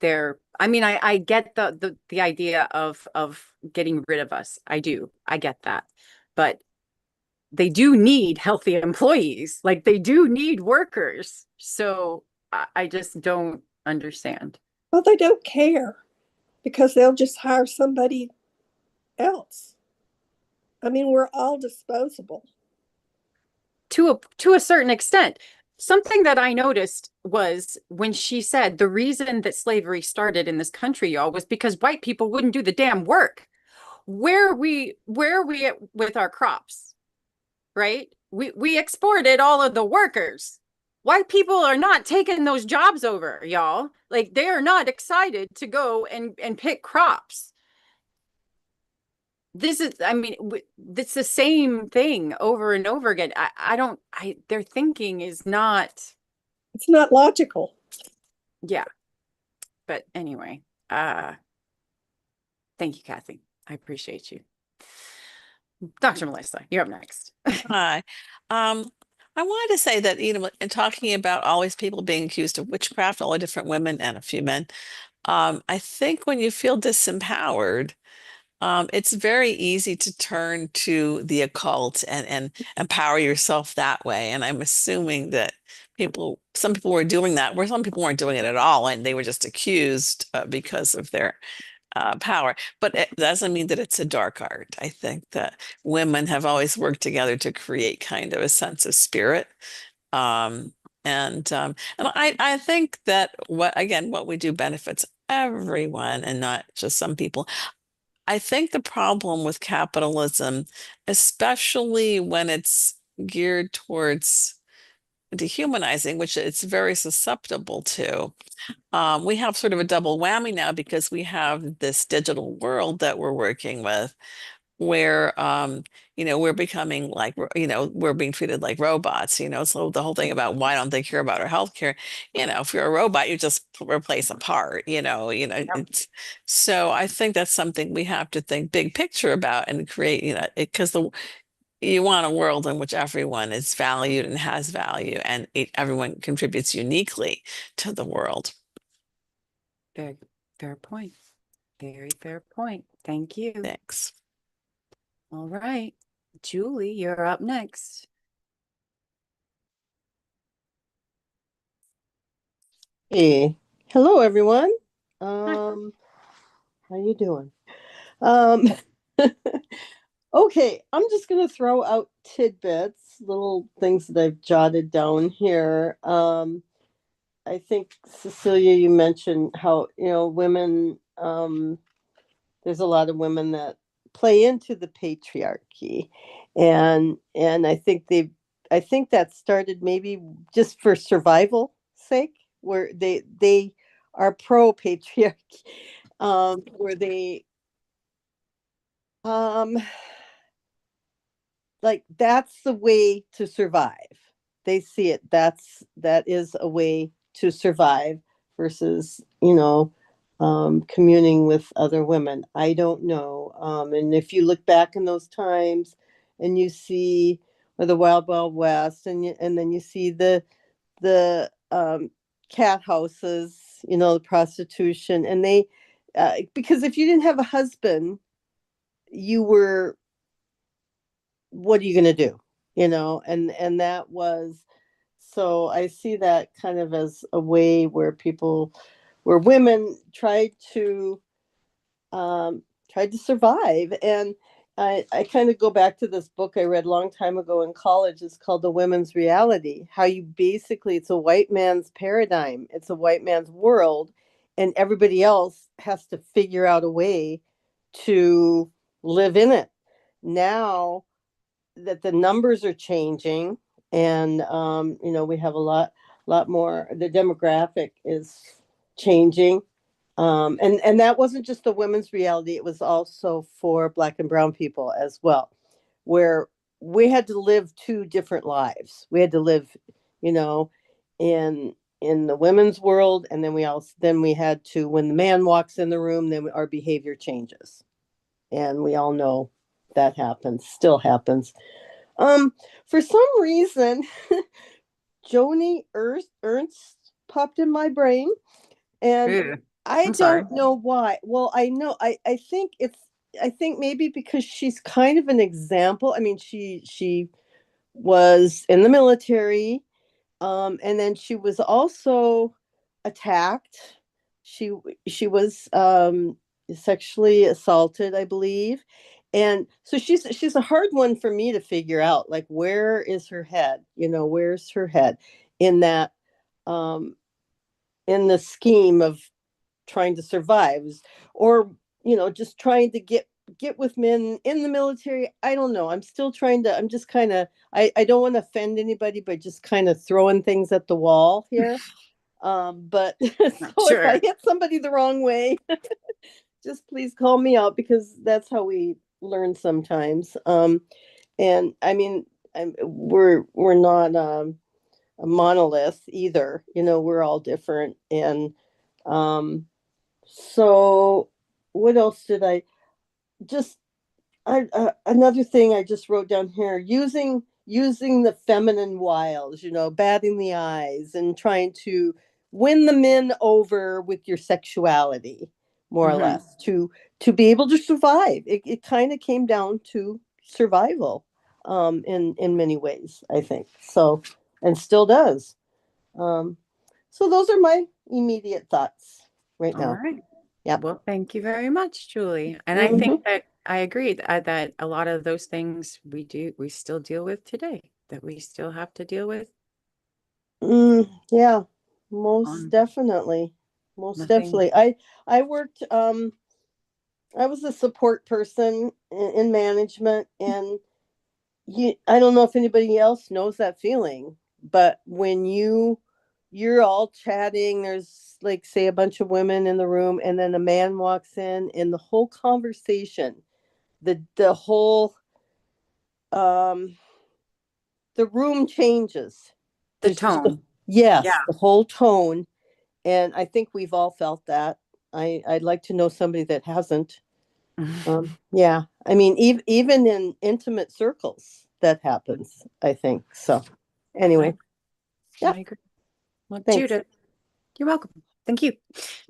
their, I mean, I get the idea of getting rid of us. I do. I get that. But they do need healthy employees. Like they do need workers. So I just don't understand. Well, they don't care because they'll just hire somebody else. I mean, we're all disposable. To a certain extent. Something that I noticed was when she said the reason that slavery started in this country, y'all, was because white people wouldn't do the damn work. Where are we at with our crops? Right? We exported all of the workers. White people are not taking those jobs over, y'all. Like they are not excited to go and pick crops. This is, I mean, it's the same thing over and over again. I don't, their thinking is not, It's not logical. yeah. But anyway, thank you, Kathy. I appreciate you. Dr. Melissa, you're up next. Hi. I wanted to say that, in talking about always people being accused of witchcraft, all the different women and a few men, I think when you feel disempowered, it's very easy to turn to the occult and empower yourself that way. And I'm assuming that some people were doing that, where some people weren't doing it at all, and they were just accused because of their power. But it doesn't mean that it's a dark art. I think that women have always worked together to create kind of a sense of spirit. Um, and I think that what we do benefits everyone and not just some people. I think the problem with capitalism, especially when it's geared towards dehumanizing, which it's very susceptible to, we have sort of a double whammy now because we have this digital world that we're working with where we're becoming like we're being treated like robots. So the whole thing about why don't they care about our healthcare, if you're a robot you just replace a part. It's, so I think that's something we have to think big picture about and create, because you want a world in which everyone is valued and has value and everyone contributes uniquely to the world. Very fair point. Very fair point. Thank you. Thanks. All right. Julie, you're up next. Hey, hello everyone. How you doing? Um, okay, I'm just gonna throw out tidbits, little things that I've jotted down here. I think Cecilia, you mentioned how women. There's a lot of women that play into the patriarchy, and I think that started maybe just for survival sake, where they are pro patriarchy, where they um like that's the way to survive. They see it, that is a way to survive versus communing with other women. I don't know. And if you look back in those times and you see the Wild West, and then you see the cat houses, the prostitution, and they because if you didn't have a husband, you were, what are you going to do? And that was, so I see that kind of as a way where women tried to survive. And I kind of go back to this book I read a long time ago in college. It's called The Women's Reality. How you basically, it's a white man's paradigm. It's a white man's world, and everybody else has to figure out a way to live in it. Now that the numbers are changing, and we have a lot more, the demographic is changing, and that wasn't just the women's reality, it was also for Black and brown people as well, where we had to live two different lives. We had to live you know, in the women's world. And then we had to, when the man walks in the room, then our behavior changes. And we all know that happens, still happens. For some reason, Joni Ernst popped in my brain, and Ew, I I'm sorry. don't know why. Well, I think maybe because she's kind of an example. I mean, she was in the military, and then she was also attacked. She she was sexually assaulted, I believe. And so she's a hard one for me to figure out. Like, where is her head? Where's her head in that, um, in the scheme of trying to survive, or just trying to get with men in the military. I don't know. I'm just kind of, I don't want to offend anybody by just kind of throwing things at the wall here. But so if I hit somebody the wrong way, just please call me out, because that's how we learn sometimes. And I mean, we're not a monolith either. We're all different. And so what else did I just another thing I just wrote down here, using the feminine wiles, batting the eyes and trying to win the men over with your sexuality, more or less, to be able to survive. It kind of came down to survival, in many ways, I think. So, and still does. So those are my immediate thoughts right All now. right. Yeah. Well, thank you very much, Julie. And I think that I agree that a lot of those things we still deal with today, that we still have to deal with. Yeah, most definitely. Most definitely. I worked, I was a support person in management, and I don't know if anybody else knows that feeling, but when you're all chatting, there's, like, say, a bunch of women in the room, and then a man walks in, and the whole conversation, the whole, the room changes. The There's just tone. yes, Yeah. the whole tone. And I think we've all felt that. I'd like to know somebody that hasn't. Yeah, I mean, even in intimate circles, that happens, I think. So, anyway, yeah, I agree. Well, thanks. Judith, you're welcome. Thank you.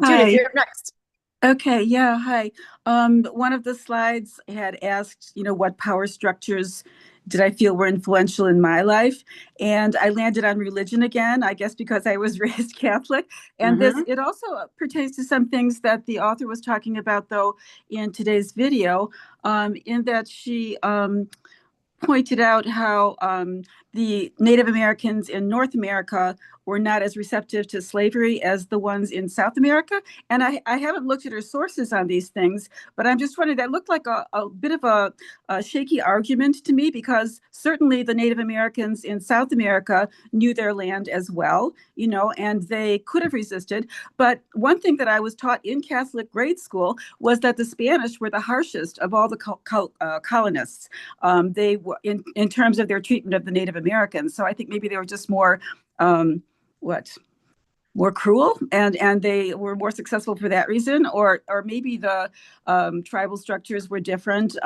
Hi. Judith, you're up next. Okay, yeah, hi. One of the slides had asked, what power structures did I feel were influential in my life? And I landed on religion again, I guess because I was raised Catholic. And it also pertains to some things that the author was talking about, though, in today's video, in that she pointed out how the Native Americans in North America were not as receptive to slavery as the ones in South America. And I haven't looked at her sources on these things, but I'm just wondering, that looked like a bit of a shaky argument to me, because certainly the Native Americans in South America knew their land as well, and they could have resisted. But one thing that I was taught in Catholic grade school was that the Spanish were the harshest of all the colonists. They were in terms of their treatment of the Native Americans. So I think maybe they were just more more cruel, and they were more successful for that reason, or maybe the tribal structures were different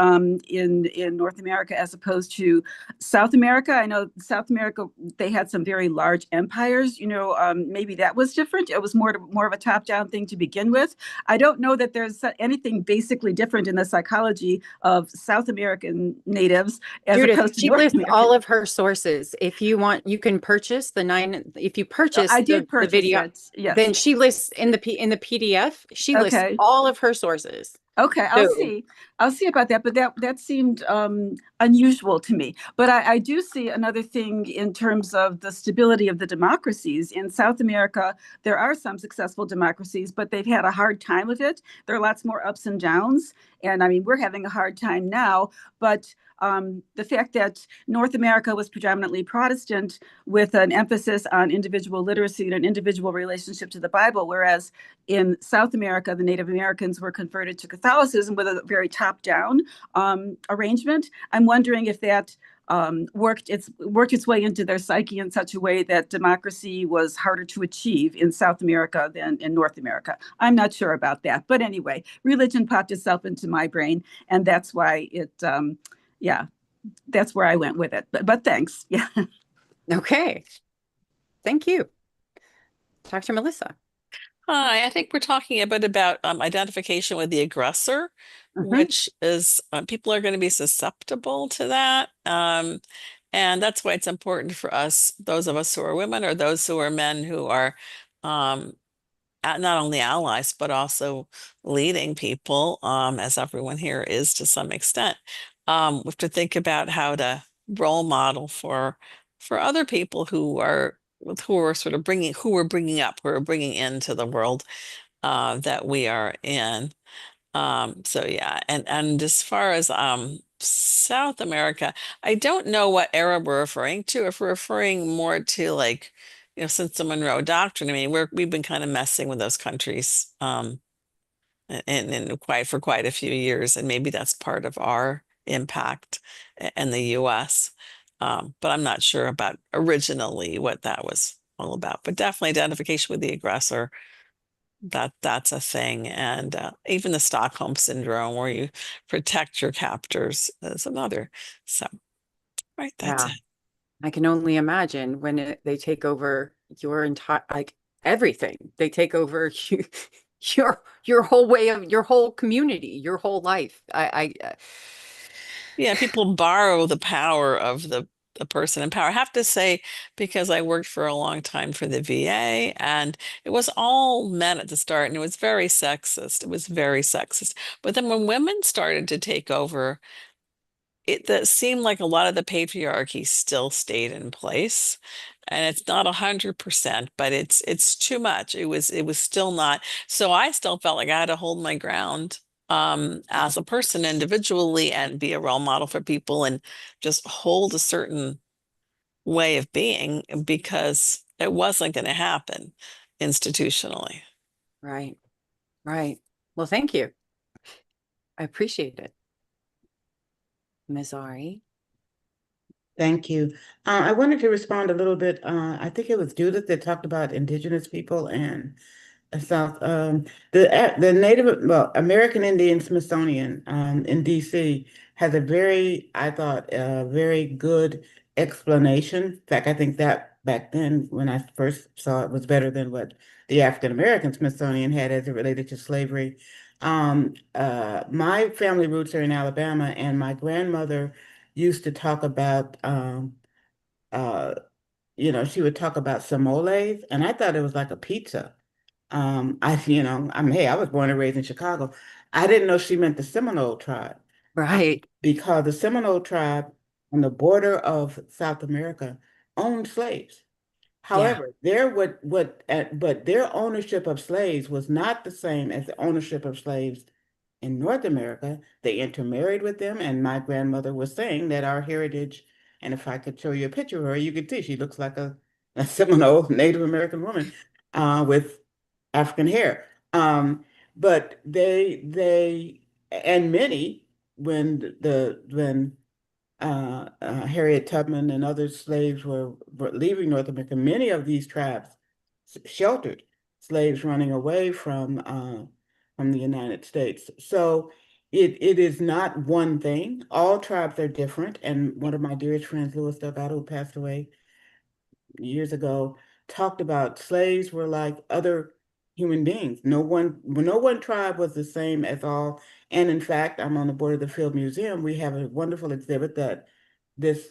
in North America as opposed to South America. I know South America, they had some very large empires. Maybe that was different. It was more of a top-down thing to begin with. I don't know that there's anything basically different in the psychology of South American natives as Judith, opposed to she North lists American. all of her sources. If you want, you can purchase if you purchase I did the purchase video, it. Yes. then she lists in the PDF, she lists Okay. all of her sources. Okay, I'll see about that, but that seemed unusual to me. But I do see another thing in terms of the stability of the democracies. In South America, there are some successful democracies, but they've had a hard time with it. There are lots more ups and downs. And I mean, we're having a hard time now, but the fact that North America was predominantly Protestant with an emphasis on individual literacy and an individual relationship to the Bible, whereas in South America, the Native Americans were converted to Catholicism with a very top-down arrangement. I'm wondering if that worked its way into their psyche in such a way that democracy was harder to achieve in South America than in North America. I'm not sure about that, but anyway, religion popped itself into my brain, and that's why yeah, that's where I went with it. But thanks. Yeah. Okay. Thank you. Dr. Melissa. Hi, I think we're talking a bit about identification with the aggressor, which is people are going to be susceptible to that. And that's why it's important for us, those of us who are women or those who are men who are not only allies, but also leading people, as everyone here is to some extent. We have to think about how to role model for other people who are sort of bringing into the world that we are in. So yeah, and as far as South America, I don't know what era we're referring to. If we're referring more to, like, since the Monroe Doctrine, I mean, we've been kind of messing with those countries and for quite a few years, and maybe that's part of our impact in the US. But I'm not sure about originally what that was all about. But definitely identification with the aggressor, that's a thing. And even the Stockholm syndrome, where you protect your captors, is another. So, right, that's Yeah. it. I can only imagine when they take over your entire, like, everything. They take over your whole way of your whole community, your whole life. Yeah, people borrow the power of the person in power. I have to say, because I worked for a long time for the VA, and it was all men at the start, and it was very sexist. It was very sexist. But then when women started to take over, that seemed like a lot of the patriarchy still stayed in place. And it's not 100%, but it's too much. It was still not. So I still felt like I had to hold my ground as a person individually, and be a role model for people, and just hold a certain way of being, because it wasn't going to happen institutionally. Right. Right. Well, thank you. I appreciate it. Ms. Ari. Thank you. I wanted to respond a little bit. I think it was Judith that talked about indigenous people and South, the Native, well, American Indian Smithsonian in DC has a very, I thought, very good explanation. In fact, I think that back then when I first saw it was better than what the African American Smithsonian had as it related to slavery. My family roots are in Alabama, and my grandmother used to talk about, uh, she would talk about samoles, and I thought it was like a pizza. Hey, I was born and raised in Chicago. I didn't know she meant the Seminole tribe, Right. because the Seminole tribe on the border of South America owned slaves. Yeah. However, but their ownership of slaves was not the same as the ownership of slaves in North America. They intermarried with them, and my grandmother was saying that our heritage, and if I could show you a picture of her, you could see she looks like a Seminole Native American woman with African hair. But they and many, when Harriet Tubman and other slaves were leaving North America, many of these tribes sheltered slaves running away from the United States. So it is not one thing. All tribes are different. And one of my dearest friends, Louis Delgado, who passed away years ago, talked about slaves were like other human beings. No one tribe was the same as all. And in fact, I'm on the board of the Field Museum. We have a wonderful exhibit that this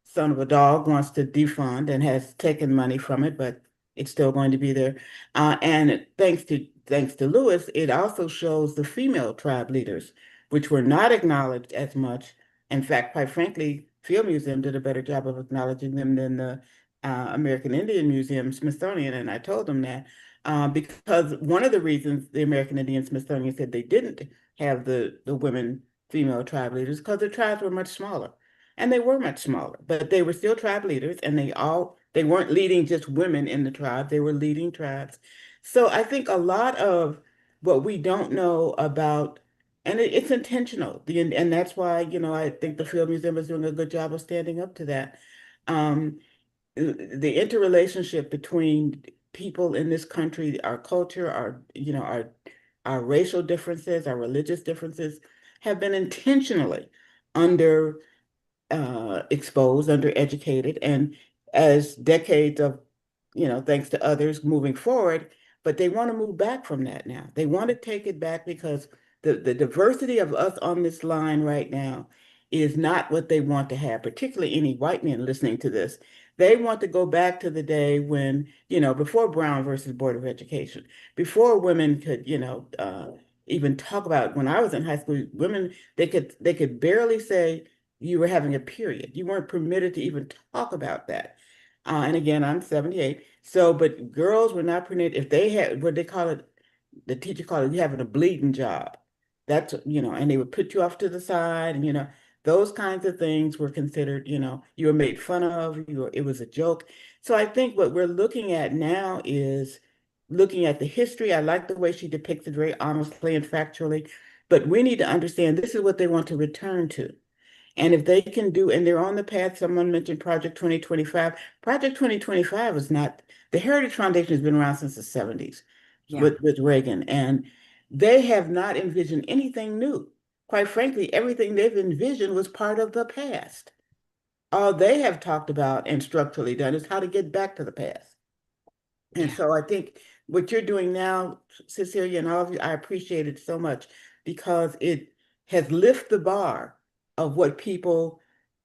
son of a dog wants to defund and has taken money from it, but it's still going to be there. And thanks to Lewis, it also shows the female tribe leaders, which were not acknowledged as much. In fact, quite frankly, Field Museum did a better job of acknowledging them than the American Indian Museum, Smithsonian, and I told them that because one of the reasons the American Indian Smithsonian said they didn't have the women female tribe leaders, because the tribes were much smaller, and they were much smaller, but they were still tribe leaders, and they weren't leading just women in the tribe, they were leading tribes. So I think a lot of what we don't know about And it's intentional. And that's why, I think the Field Museum is doing a good job of standing up to that. The interrelationship between people in this country, our culture, our racial differences, our religious differences have been intentionally under exposed, undereducated, and as decades of, thanks to others moving forward, but they want to move back from that now. They want to take it back because the diversity of us on this line right now is not what they want to have, particularly any white men listening to this. They want to go back to the day when, before Brown versus Board of Education, before women could, even talk about, when I was in high school, women, they could barely say you were having a period. You weren't permitted to even talk about that. And again, I'm 78. So, but girls were not permitted, if they had what they call it, the teacher called it, you having a bleeding job. That's, and they would put you off to the side, and, those kinds of things were considered, you were made fun of, it was a joke. So I think what we're looking at now is looking at the history. I like the way she depicts it very honestly and factually, but we need to understand this is what they want to return to. And if they can do, and they're on the path, someone mentioned Project 2025. Project 2025 is not, the Heritage Foundation has been around since the 70s with Reagan, and they have not envisioned anything new. Quite frankly, everything they've envisioned was part of the past. All they have talked about and structurally done is how to get back to the past. And so I think what you're doing now, Cecilia, and all of you, I appreciate it so much because it has lifted the bar of what people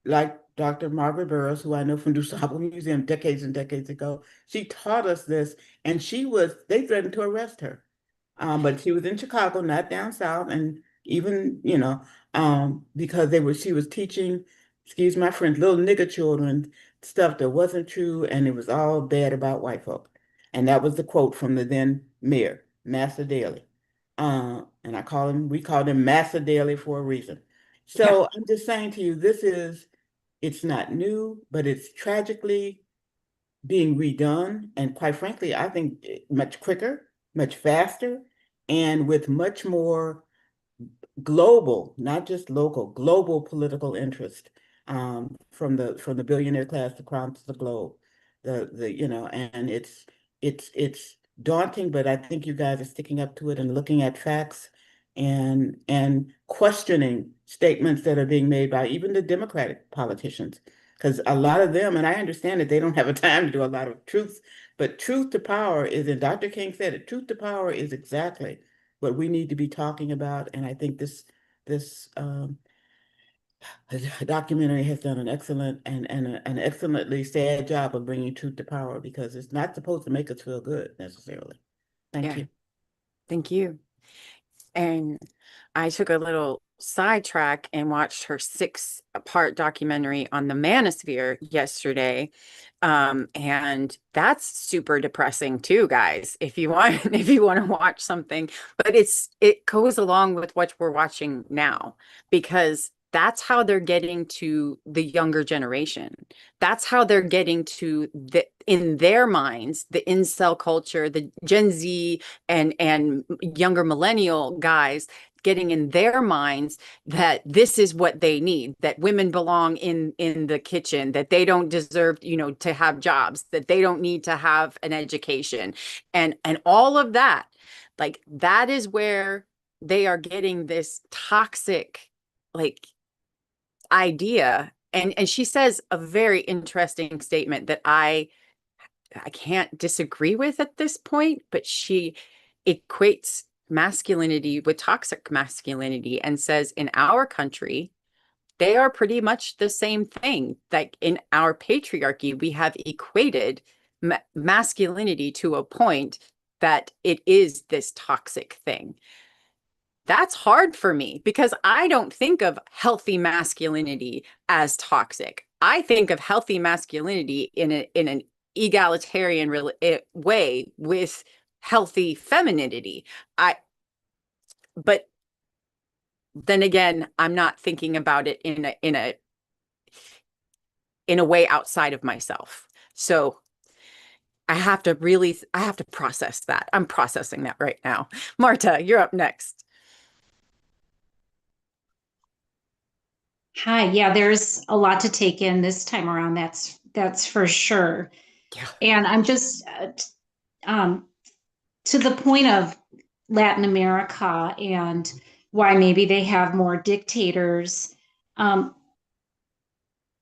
like Dr. Margaret Burroughs, who I know from DuSable Museum decades and decades ago, she taught us this, and they threatened to arrest her. But she was in Chicago, not down south, and even, because she was teaching, excuse my French, little nigger children stuff that wasn't true, and it was all bad about white folk. And that was the quote from the then mayor, Master Daley. And we call him Master Daley for a reason. So I'm just saying to you, it's not new, but it's tragically being redone. And quite frankly, I think much quicker, much faster, and with much more global, not just local, global political interest from the billionaire class across the globe. And it's daunting, but I think you guys are sticking up to it and looking at facts and questioning statements that are being made by even the Democratic politicians. Because a lot of them, and I understand that they don't have a time to do a lot of truth, but truth to power is, and Dr. King said it, truth to power is exactly what we need to be talking about. And I think this documentary has done an excellent and an excellently sad job of bringing truth to power, because it's not supposed to make us feel good necessarily. Thank you. Thank you. And I took a little sidetrack and watched her 6-part documentary on the manosphere yesterday. And that's super depressing too, guys, if you want to watch something, but it goes along with what we're watching now, because that's how they're getting to the younger generation. That's how they're getting to in their minds, the incel culture, the Gen Z and younger millennial guys, getting in their minds that this is what they need, that women belong in the kitchen, that they don't deserve, to have jobs, that they don't need to have an education, and all of that. Like, that is where they are getting this toxic, like, idea. And she says a very interesting statement that I can't disagree with at this point, but she equates masculinity with toxic masculinity and says, in our country, they are pretty much the same thing. Like, in our patriarchy, we have equated masculinity to a point that it is this toxic thing. That's hard for me, because I don't think of healthy masculinity as toxic. I think of healthy masculinity in an egalitarian way with healthy femininity. But then again, I'm not thinking about it in a way outside of myself. So I have to process that. I'm processing that right now. Marta, you're up next. Hi, yeah, there's a lot to take in this time around. That's for sure. Yeah. And I'm just um, to the point of Latin America and why maybe they have more dictators. Um,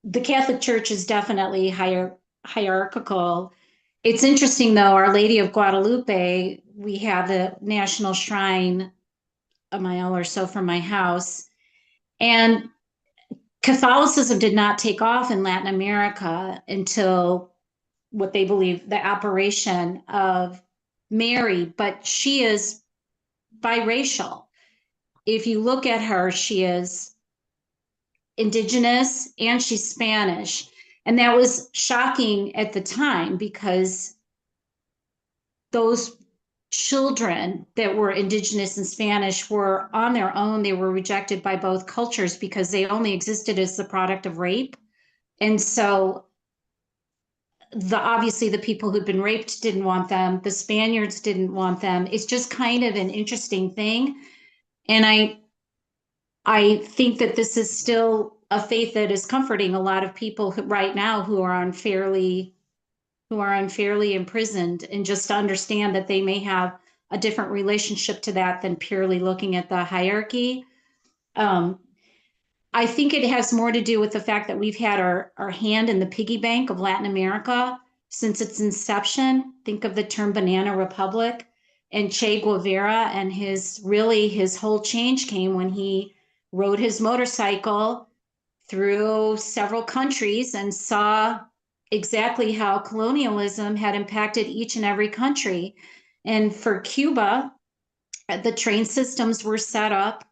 the Catholic Church is definitely hierarchical. It's interesting though, Our Lady of Guadalupe, we have the national shrine a mile or so from my house. And Catholicism did not take off in Latin America until what they believe the apparition of Mary, but she is biracial. If you look at her, she is indigenous and she's Spanish. And that was shocking at the time because those children that were indigenous and Spanish were on their own. They were rejected by both cultures because they only existed as the product of rape. And so obviously the people who'd been raped didn't want them. The Spaniards didn't want them. It's just kind of an interesting thing. And I think that this is still a faith that is comforting a lot of people right now who are unfairly imprisoned, and just to understand that they may have a different relationship to that than purely looking at the hierarchy. I think it has more to do with the fact that we've had our hand in the piggy bank of Latin America since its inception. Think of the term banana republic, and Che Guevara, and his whole change came when he rode his motorcycle through several countries and saw exactly how colonialism had impacted each and every country. And for Cuba, the train systems were set up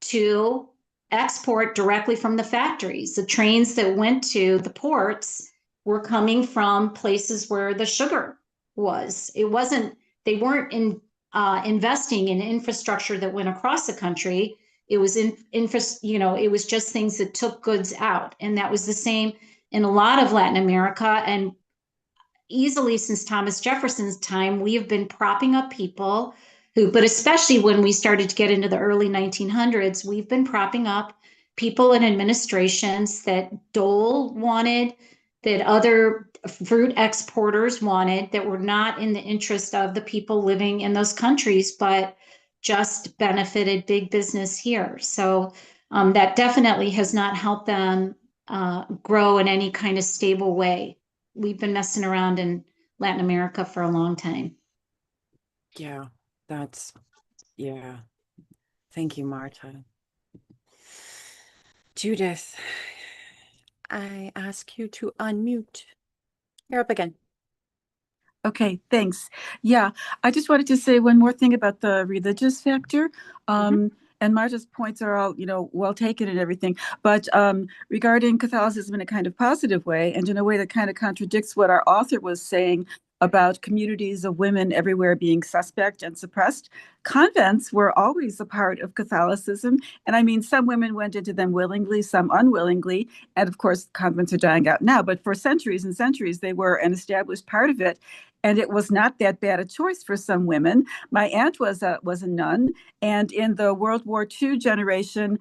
to export directly from the factories. The trains that went to the ports were coming from places where the sugar was. They weren't investing in infrastructure that went across the country. It was it was just things that took goods out. And that was the same in a lot of Latin America. And easily since Thomas Jefferson's time, we have been propping up people but especially when we started to get into the early 1900s, we've been propping up people in administrations that Dole wanted, that other fruit exporters wanted, that were not in the interest of the people living in those countries, but just benefited big business here. So that definitely has not helped them grow in any kind of stable way. We've been messing around in Latin America for a long time. Yeah, yeah. Thank you, Marta. Judith, I ask you to unmute. You're up again. Okay, thanks. Yeah, I just wanted to say one more thing about the religious factor. And Marta's points are all, well taken and everything. But regarding Catholicism in a kind of positive way, and in a way that kind of contradicts what our author was saying about communities of women everywhere being suspect and suppressed, convents were always a part of Catholicism. And I mean, some women went into them willingly, some unwillingly. And of course, convents are dying out now. But for centuries and centuries, they were an established part of it. And it was not that bad a choice for some women. My aunt was a nun, and in the World War II generation,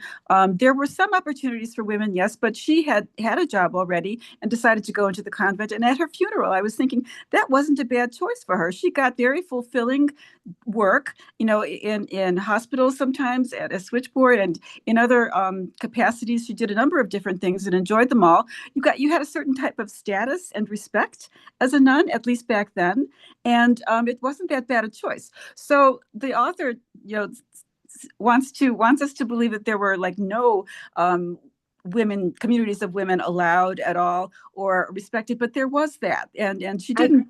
there were some opportunities for women, yes, but she had a job already and decided to go into the convent. And at her funeral, I was thinking that wasn't a bad choice for her. She got very fulfilling work, in hospitals sometimes, at a switchboard, and in other capacities. She did a number of different things and enjoyed them all. You had a certain type of status and respect as a nun, at least back then, and it wasn't that bad a choice. So the author, wants us to believe that there were no communities of women allowed at all or respected, but there was that, and she didn't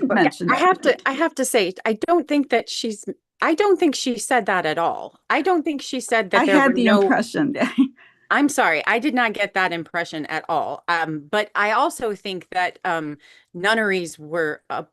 mention that. I have to say, I don't think she said that at all. I don't think she said that I there had were the impression. I'm sorry, I did not get that impression at all. But I also think that nunneries were a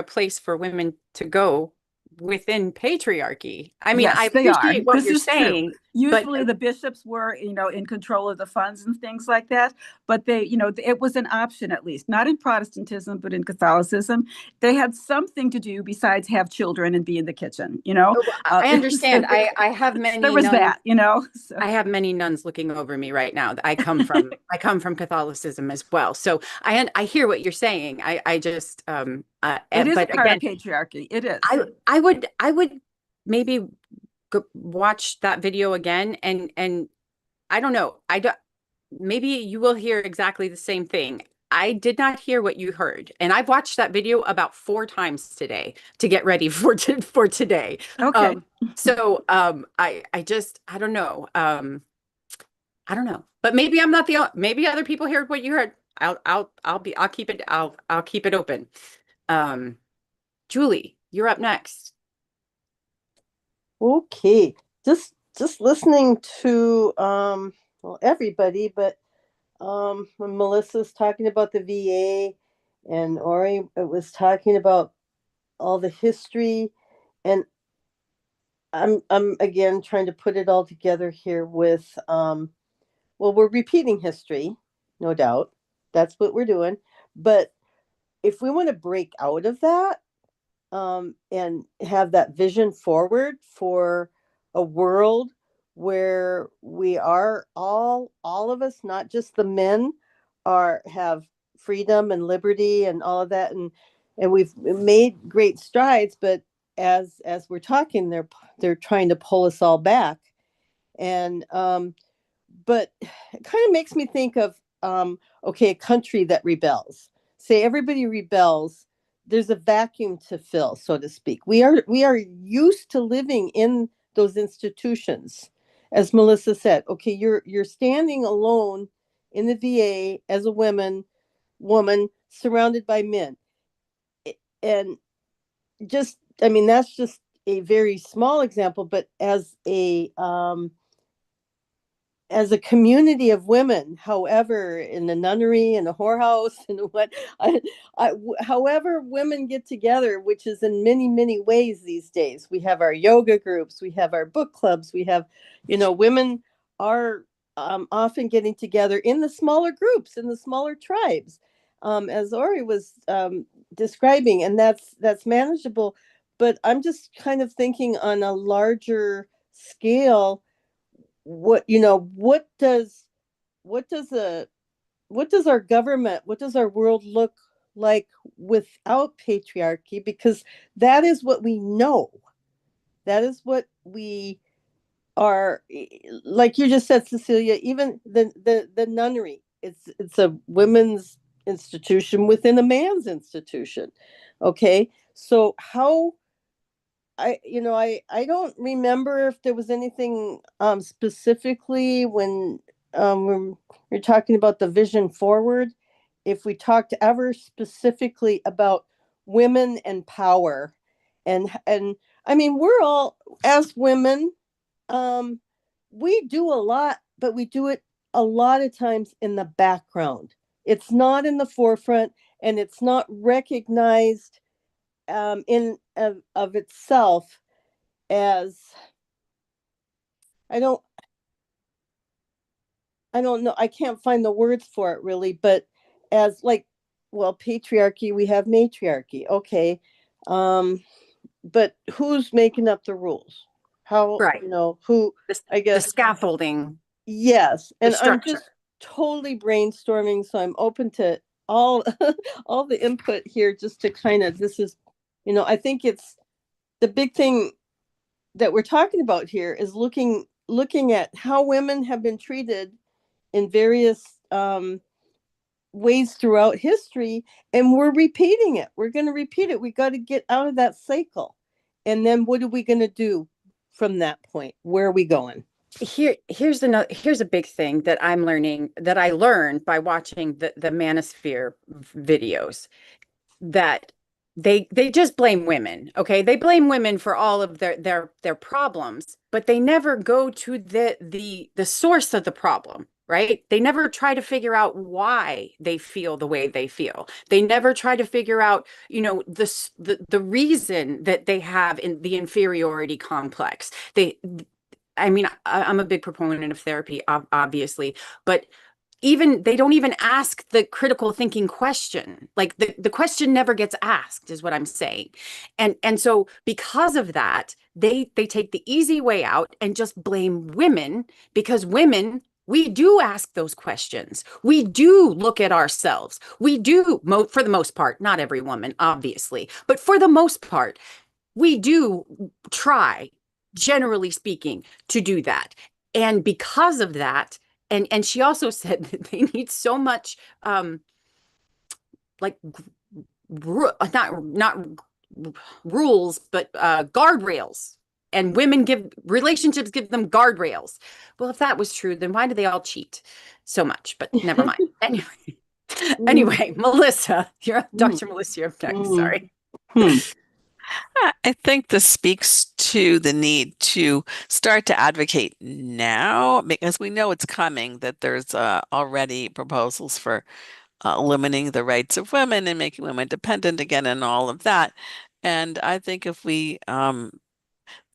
place for women to go within patriarchy. I mean, Yes, I they are. appreciate what This you're is true. saying. Usually the bishops were, in control of the funds and things like that, but they, it was an option, at least not in Protestantism, but in Catholicism. They had something to do besides have children and be in the kitchen, I understand. So I have many there was nuns. that, so. I have many nuns looking over me right now. I come from Catholicism as well. So I hear what you're saying. I just It is but part again, of patriarchy. It is. I would maybe watch that video again and I don't know. I don't, maybe you will hear exactly the same thing. I did not hear what you heard. And I've watched that video about 4 times today to get ready for today. Okay. I don't know. I don't know. But maybe I'm not maybe other people heard what you heard. I'll keep it open. Julie, you're up next. Okay. Just listening to everybody, but when Melissa's talking about the VA and Ori was talking about all the history, and I'm again trying to put it all together here with well, we're repeating history, no doubt. That's what we're doing. But if we want to break out of that, and have that vision forward for a world where we are all of us, not just the men, have freedom and liberty and all of that, and we've made great strides, but as we're talking, they're trying to pull us all back, and but it kind of makes me think of okay, a country that rebels. Say everybody rebels, there's a vacuum to fill, so to speak. We are used to living in those institutions. As Melissa said, okay, you're standing alone in the VA as a woman surrounded by men. And just, I mean, that's just a very small example, but as a community of women, however, in the nunnery and the whorehouse and however women get together, which is in many, many ways these days. We have our yoga groups, we have our book clubs, we have, women are often getting together in the smaller groups, in the smaller tribes, as Ori was describing, and that's manageable. But I'm just kind of thinking on a larger scale, what does our government, what does our world look like without patriarchy? Because that is what we know, that is what we are, like you just said, Cecilia. Even the nunnery, it's a women's institution within a man's institution. Okay, so how I don't remember if there was anything specifically when we're talking about the vision forward, if we talked ever specifically about women and power, and I mean, we're all, as women, we do a lot, but we do it a lot of times in the background. It's not in the forefront, and it's not recognized in of itself as, I don't know, I can't find the words for it really, but as like, well, patriarchy, we have matriarchy, okay, but who's making up the rules? How, Right. who, The, I guess, the scaffolding. yes, and I'm structure. just totally brainstorming, so I'm open to all all the input here, just to kind of, this is, I think it's the big thing that we're talking about here is looking at how women have been treated in various ways throughout history, and we're repeating it. We're going to repeat it. We got to get out of that cycle, and then what are we going to do from that point? Where are we going? Here's a big thing that I'm learning, that I learned by watching the manosphere videos, that they just blame women. Okay, they blame women for all of their problems, but they never go to the source of the problem, right? They never try to figure out why they feel the way they feel. They never try to figure out, the reason that they have in the inferiority complex. I mean, I'm a big proponent of therapy, obviously, but even they don't even ask the critical thinking question. Like the question never gets asked, is what I'm saying. And so because of that, they take the easy way out and just blame women, because women, we do ask those questions. We do look at ourselves. We do, for the most part, not every woman, obviously, but for the most part, we do try, generally speaking, to do that. And because of that, and she also said that they need so much like not rules, but guardrails. And women relationships give them guardrails. Well, if that was true, then why do they all cheat so much? But never mind. Anyway, Melissa, Dr. Melissa, you're up next. Sorry. I think this speaks to the need to start to advocate now, because we know it's coming, that there's already proposals for limiting the rights of women and making women dependent again and all of that. And I think if we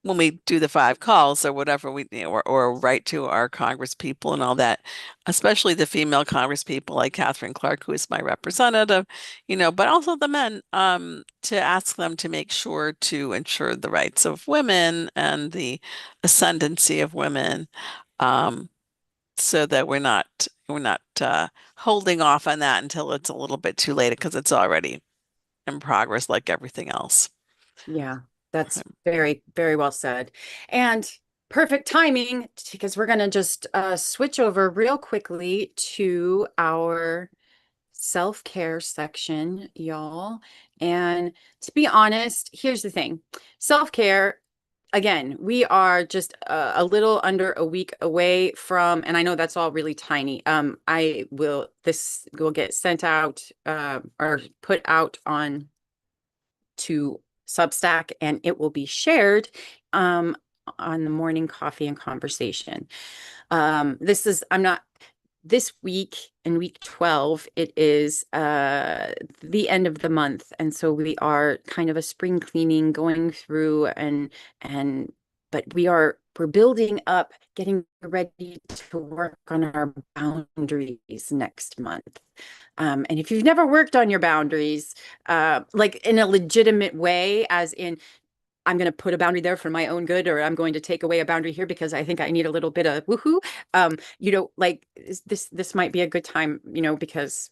when we do the 5 calls or whatever or write to our Congress people and all that, especially the female Congress people like Catherine Clark, who is my representative, but also the men, to ask them to make sure to ensure the rights of women and the ascendancy of women, so that we're not holding off on that until it's a little bit too late, because it's already in progress like everything else. Yeah, that's very, very well said. And perfect timing, because we're going to just switch over real quickly to our self-care section, y'all. And to be honest, here's the thing. Self-care, again, we are just a little under a week away from, and I know that's all really tiny. This will get sent out or put out on to Substack, and it will be shared on the morning coffee and conversation. This week, in week 12, it is the end of the month. And so we are kind of a spring cleaning going through but we're building up, getting ready to work on our boundaries next month. And if you've never worked on your boundaries, like in a legitimate way, as in, I'm going to put a boundary there for my own good, or I'm going to take away a boundary here because I think I need a little bit of woohoo. Like this might be a good time, because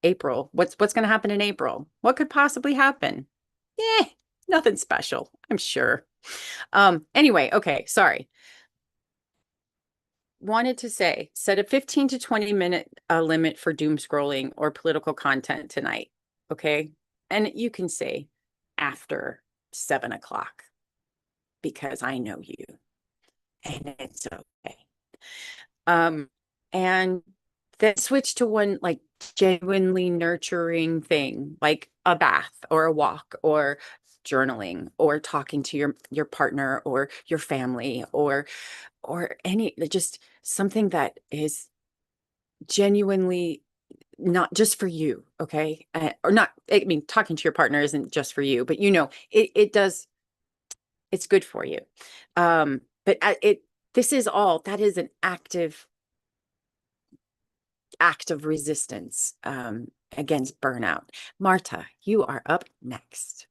April, what's going to happen in April? What could possibly happen? Nothing special, I'm sure. Anyway, okay, sorry. Wanted to say, set a 15 to 20 minute limit for doom scrolling or political content tonight. Okay. And you can say after 7 o'clock, because I know you and it's okay. And then switch to one like genuinely nurturing thing, like a bath or a walk or journaling or talking to your partner or your family or just something that is genuinely not just for you. Okay. Or not, I mean, talking to your partner isn't just for you, but it's good for you. But that is an act of resistance against burnout. Marta, you are up next.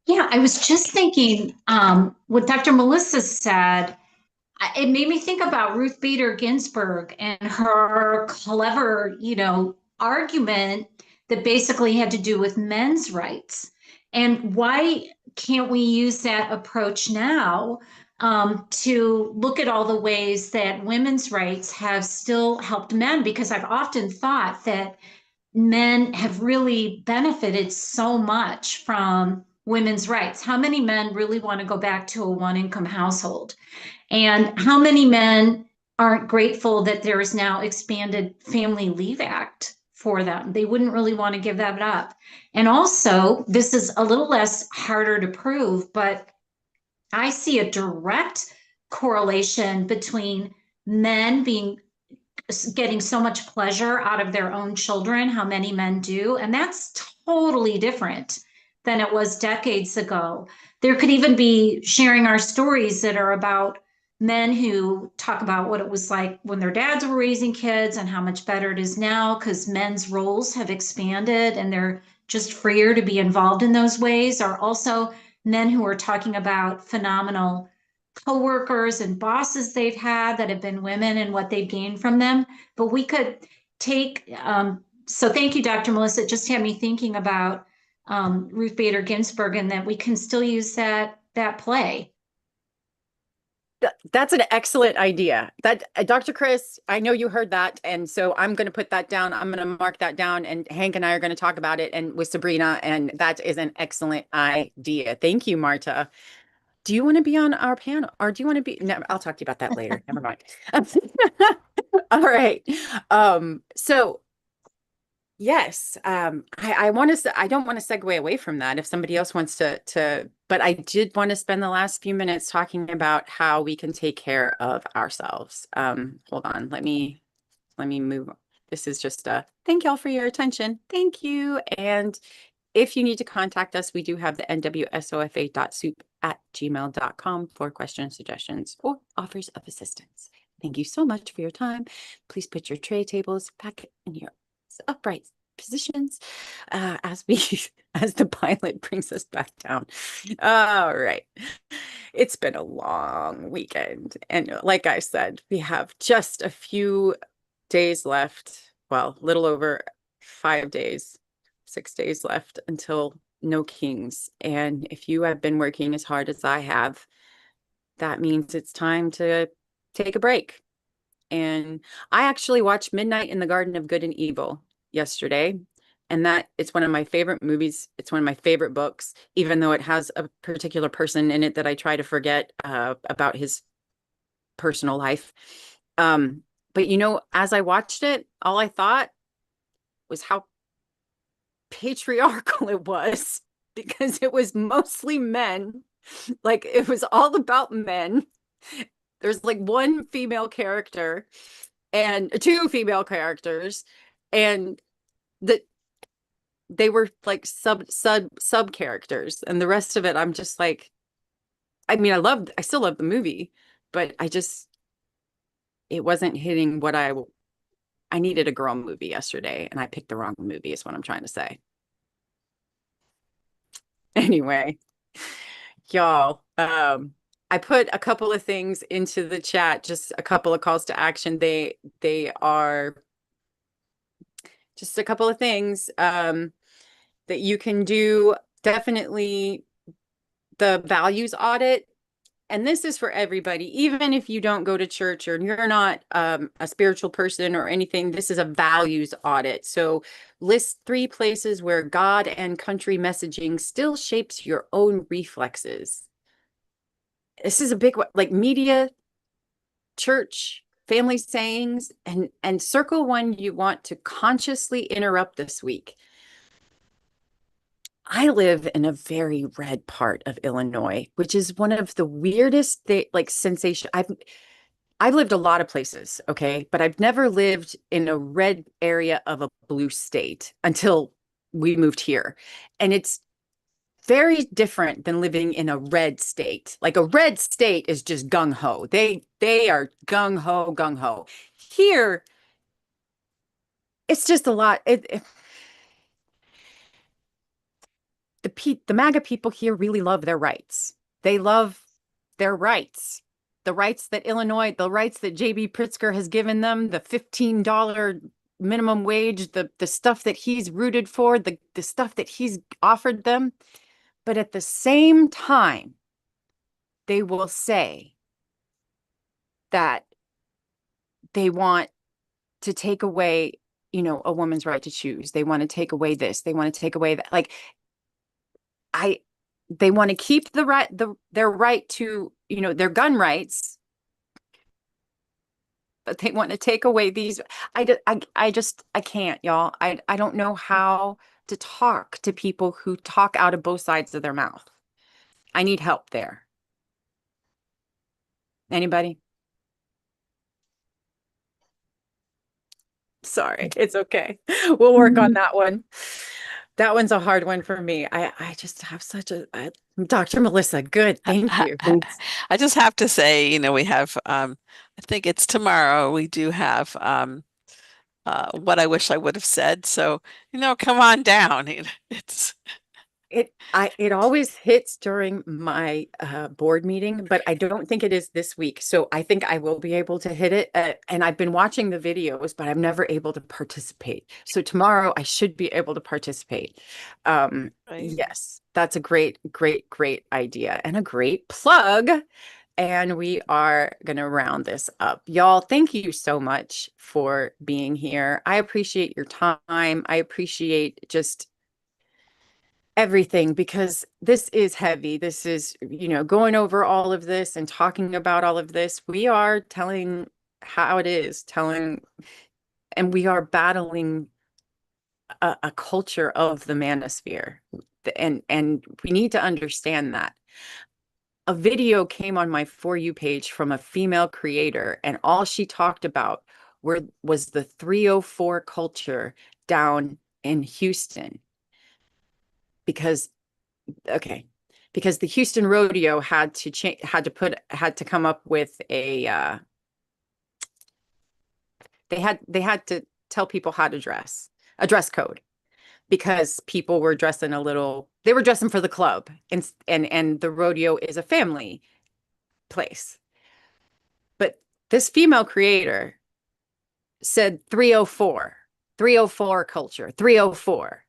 Yeah, I was just thinking what Dr. Melissa said. It made me think about Ruth Bader Ginsburg and her clever, argument that basically had to do with men's rights. And why can't we use that approach now to look at all the ways that women's rights have still helped men? Because I've often thought that men have really benefited so much from women's rights. How many men really want to go back to a one-income household? And how many men aren't grateful that there is now expanded Family Leave Act for them? They wouldn't really want to give that up. And also, this is a little less harder to prove, but I see a direct correlation between men getting so much pleasure out of their own children, how many men do, and that's totally different than it was decades ago. There could even be sharing our stories that are about men who talk about what it was like when their dads were raising kids and how much better it is now because men's roles have expanded and they're just freer to be involved in those ways, or also men who are talking about phenomenal coworkers and bosses they've had that have been women and what they've gained from them. But we could take, so thank you, Dr. Melissa. It just had me thinking about Ruth Bader Ginsburg and that we can still use that play. That's an excellent idea. That Dr. Chris, I know you heard that, and so I'm going to put that down. I'm going to mark that down, and Hank and I are going to talk about it and with Sabrina, and that is an excellent idea. Thank you, Marta. Do you want to be on our panel, or do you want to be? No, I'll talk to you about that later. Never mind. All right. So yes, I want to. I don't want to segue away from that. If somebody else wants to, but I did want to spend the last few minutes talking about how we can take care of ourselves. Hold on. Let me move. This is just a thank y'all for your attention. Thank you. And if you need to contact us, we do have the nwsofa.soup@gmail.com for questions, suggestions, or offers of assistance. Thank you so much for your time. Please put your tray tables back in your upright positions as the pilot brings us back down. All right. It's been a long weekend. And like I said, we have just a few days left. Well, little over 5 days, 6 days left until No Kings. And if you have been working as hard as I have, that means it's time to take a break. And I actually watched Midnight in the Garden of Good and Evil yesterday. And that it's one of my favorite movies. It's one of my favorite books, even though it has a particular person in it that I try to forget about his personal life. But you know, as I watched it, all I thought was how patriarchal it was, because it was mostly men. Like it was all about men. There's like one female character and two female characters, and they were like sub characters, and the rest of it I'm just like, I mean, I still love the movie, but it wasn't hitting what I needed a girl movie yesterday, and I picked the wrong movie is what I'm trying to say. Anyway, y'all, I put a couple of things into the chat, just a couple of calls to action. They are just a couple of things that you can do. Definitely the values audit. And this is for everybody, even if you don't go to church or you're not a spiritual person or anything, this is a values audit. So list 3 places where God and country messaging still shapes your own reflexes. This is a big one, like media, church, family sayings, and circle one you want to consciously interrupt this week. I live in a very red part of Illinois, which is one of the weirdest sensation. I've lived a lot of places, okay, but I've never lived in a red area of a blue state until we moved here. And it's very different than living in a red state. Like a red state is just gung ho. They are gung ho, gung ho. Here, it's just a lot. The MAGA people here really love their rights. They love their rights. The rights that the rights that J.B. Pritzker has given them, the $15 minimum wage, the stuff that he's rooted for, the stuff that he's offered them. But at the same time, they will say that they want to take away, a woman's right to choose. They want to take away this. They want to take away that. Like, they want to keep their right to, their gun rights, but they want to take away these. I can't, y'all. I don't know how to talk to people who talk out of both sides of their mouth. I need help there. Anybody? Sorry, it's okay. We'll work on that one. That one's a hard one for me. I just have such Dr. Melissa, good. Thank you. I just have to say, we have, I think it's tomorrow, we do have what I wish I would have said. So, come on down. It's It always hits during my board meeting, but I don't think it is this week. So I think I will be able to hit it. And I've been watching the videos, but I'm never able to participate. So tomorrow I should be able to participate. right. Yes, that's a great, great, great idea and a great plug. And we are going to round this up. Y'all, thank you so much for being here. I appreciate your time. I appreciate just everything, because this is heavy. This is, going over all of this and talking about all of this. We are telling how it is, and we are battling a culture of the manosphere. And we need to understand that. A video came on my For You page from a female creator, and all she talked about was the 304 culture down in Houston. Because the Houston rodeo had to come up with a they had to tell people how to dress, a dress code, because people were dressing they were dressing for the club, and the rodeo is a family place. But this female creator said 304 culture, 304.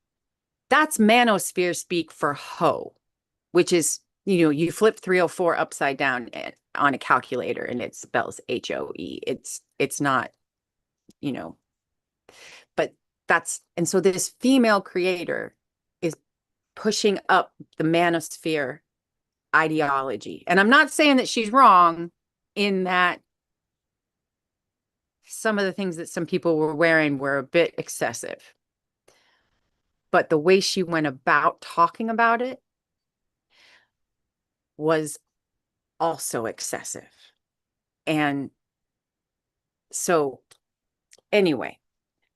That's manosphere speak for hoe, which is, you flip 304 upside down on a calculator and it spells HOE. It's not, but and so this female creator is pushing up the manosphere ideology. And I'm not saying that she's wrong in that some of the things that some people were wearing were a bit excessive. But the way she went about talking about it was also excessive. And so anyway,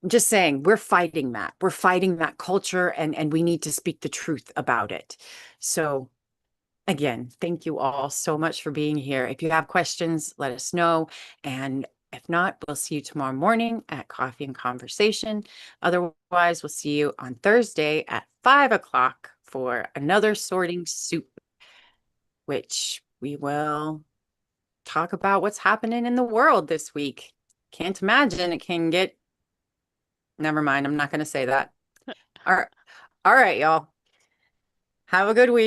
I'm just saying we're fighting that. We're fighting that culture, and we need to speak the truth about it. So again, thank you all so much for being here. If you have questions, let us know. And if not, we'll see you tomorrow morning at Coffee and Conversation. Otherwise, we'll see you on Thursday at 5 o'clock for another Sorting Soup, which we will talk about what's happening in the world this week. Can't imagine it can get. Never mind. I'm not going to say that. All right, y'all. Have a good week.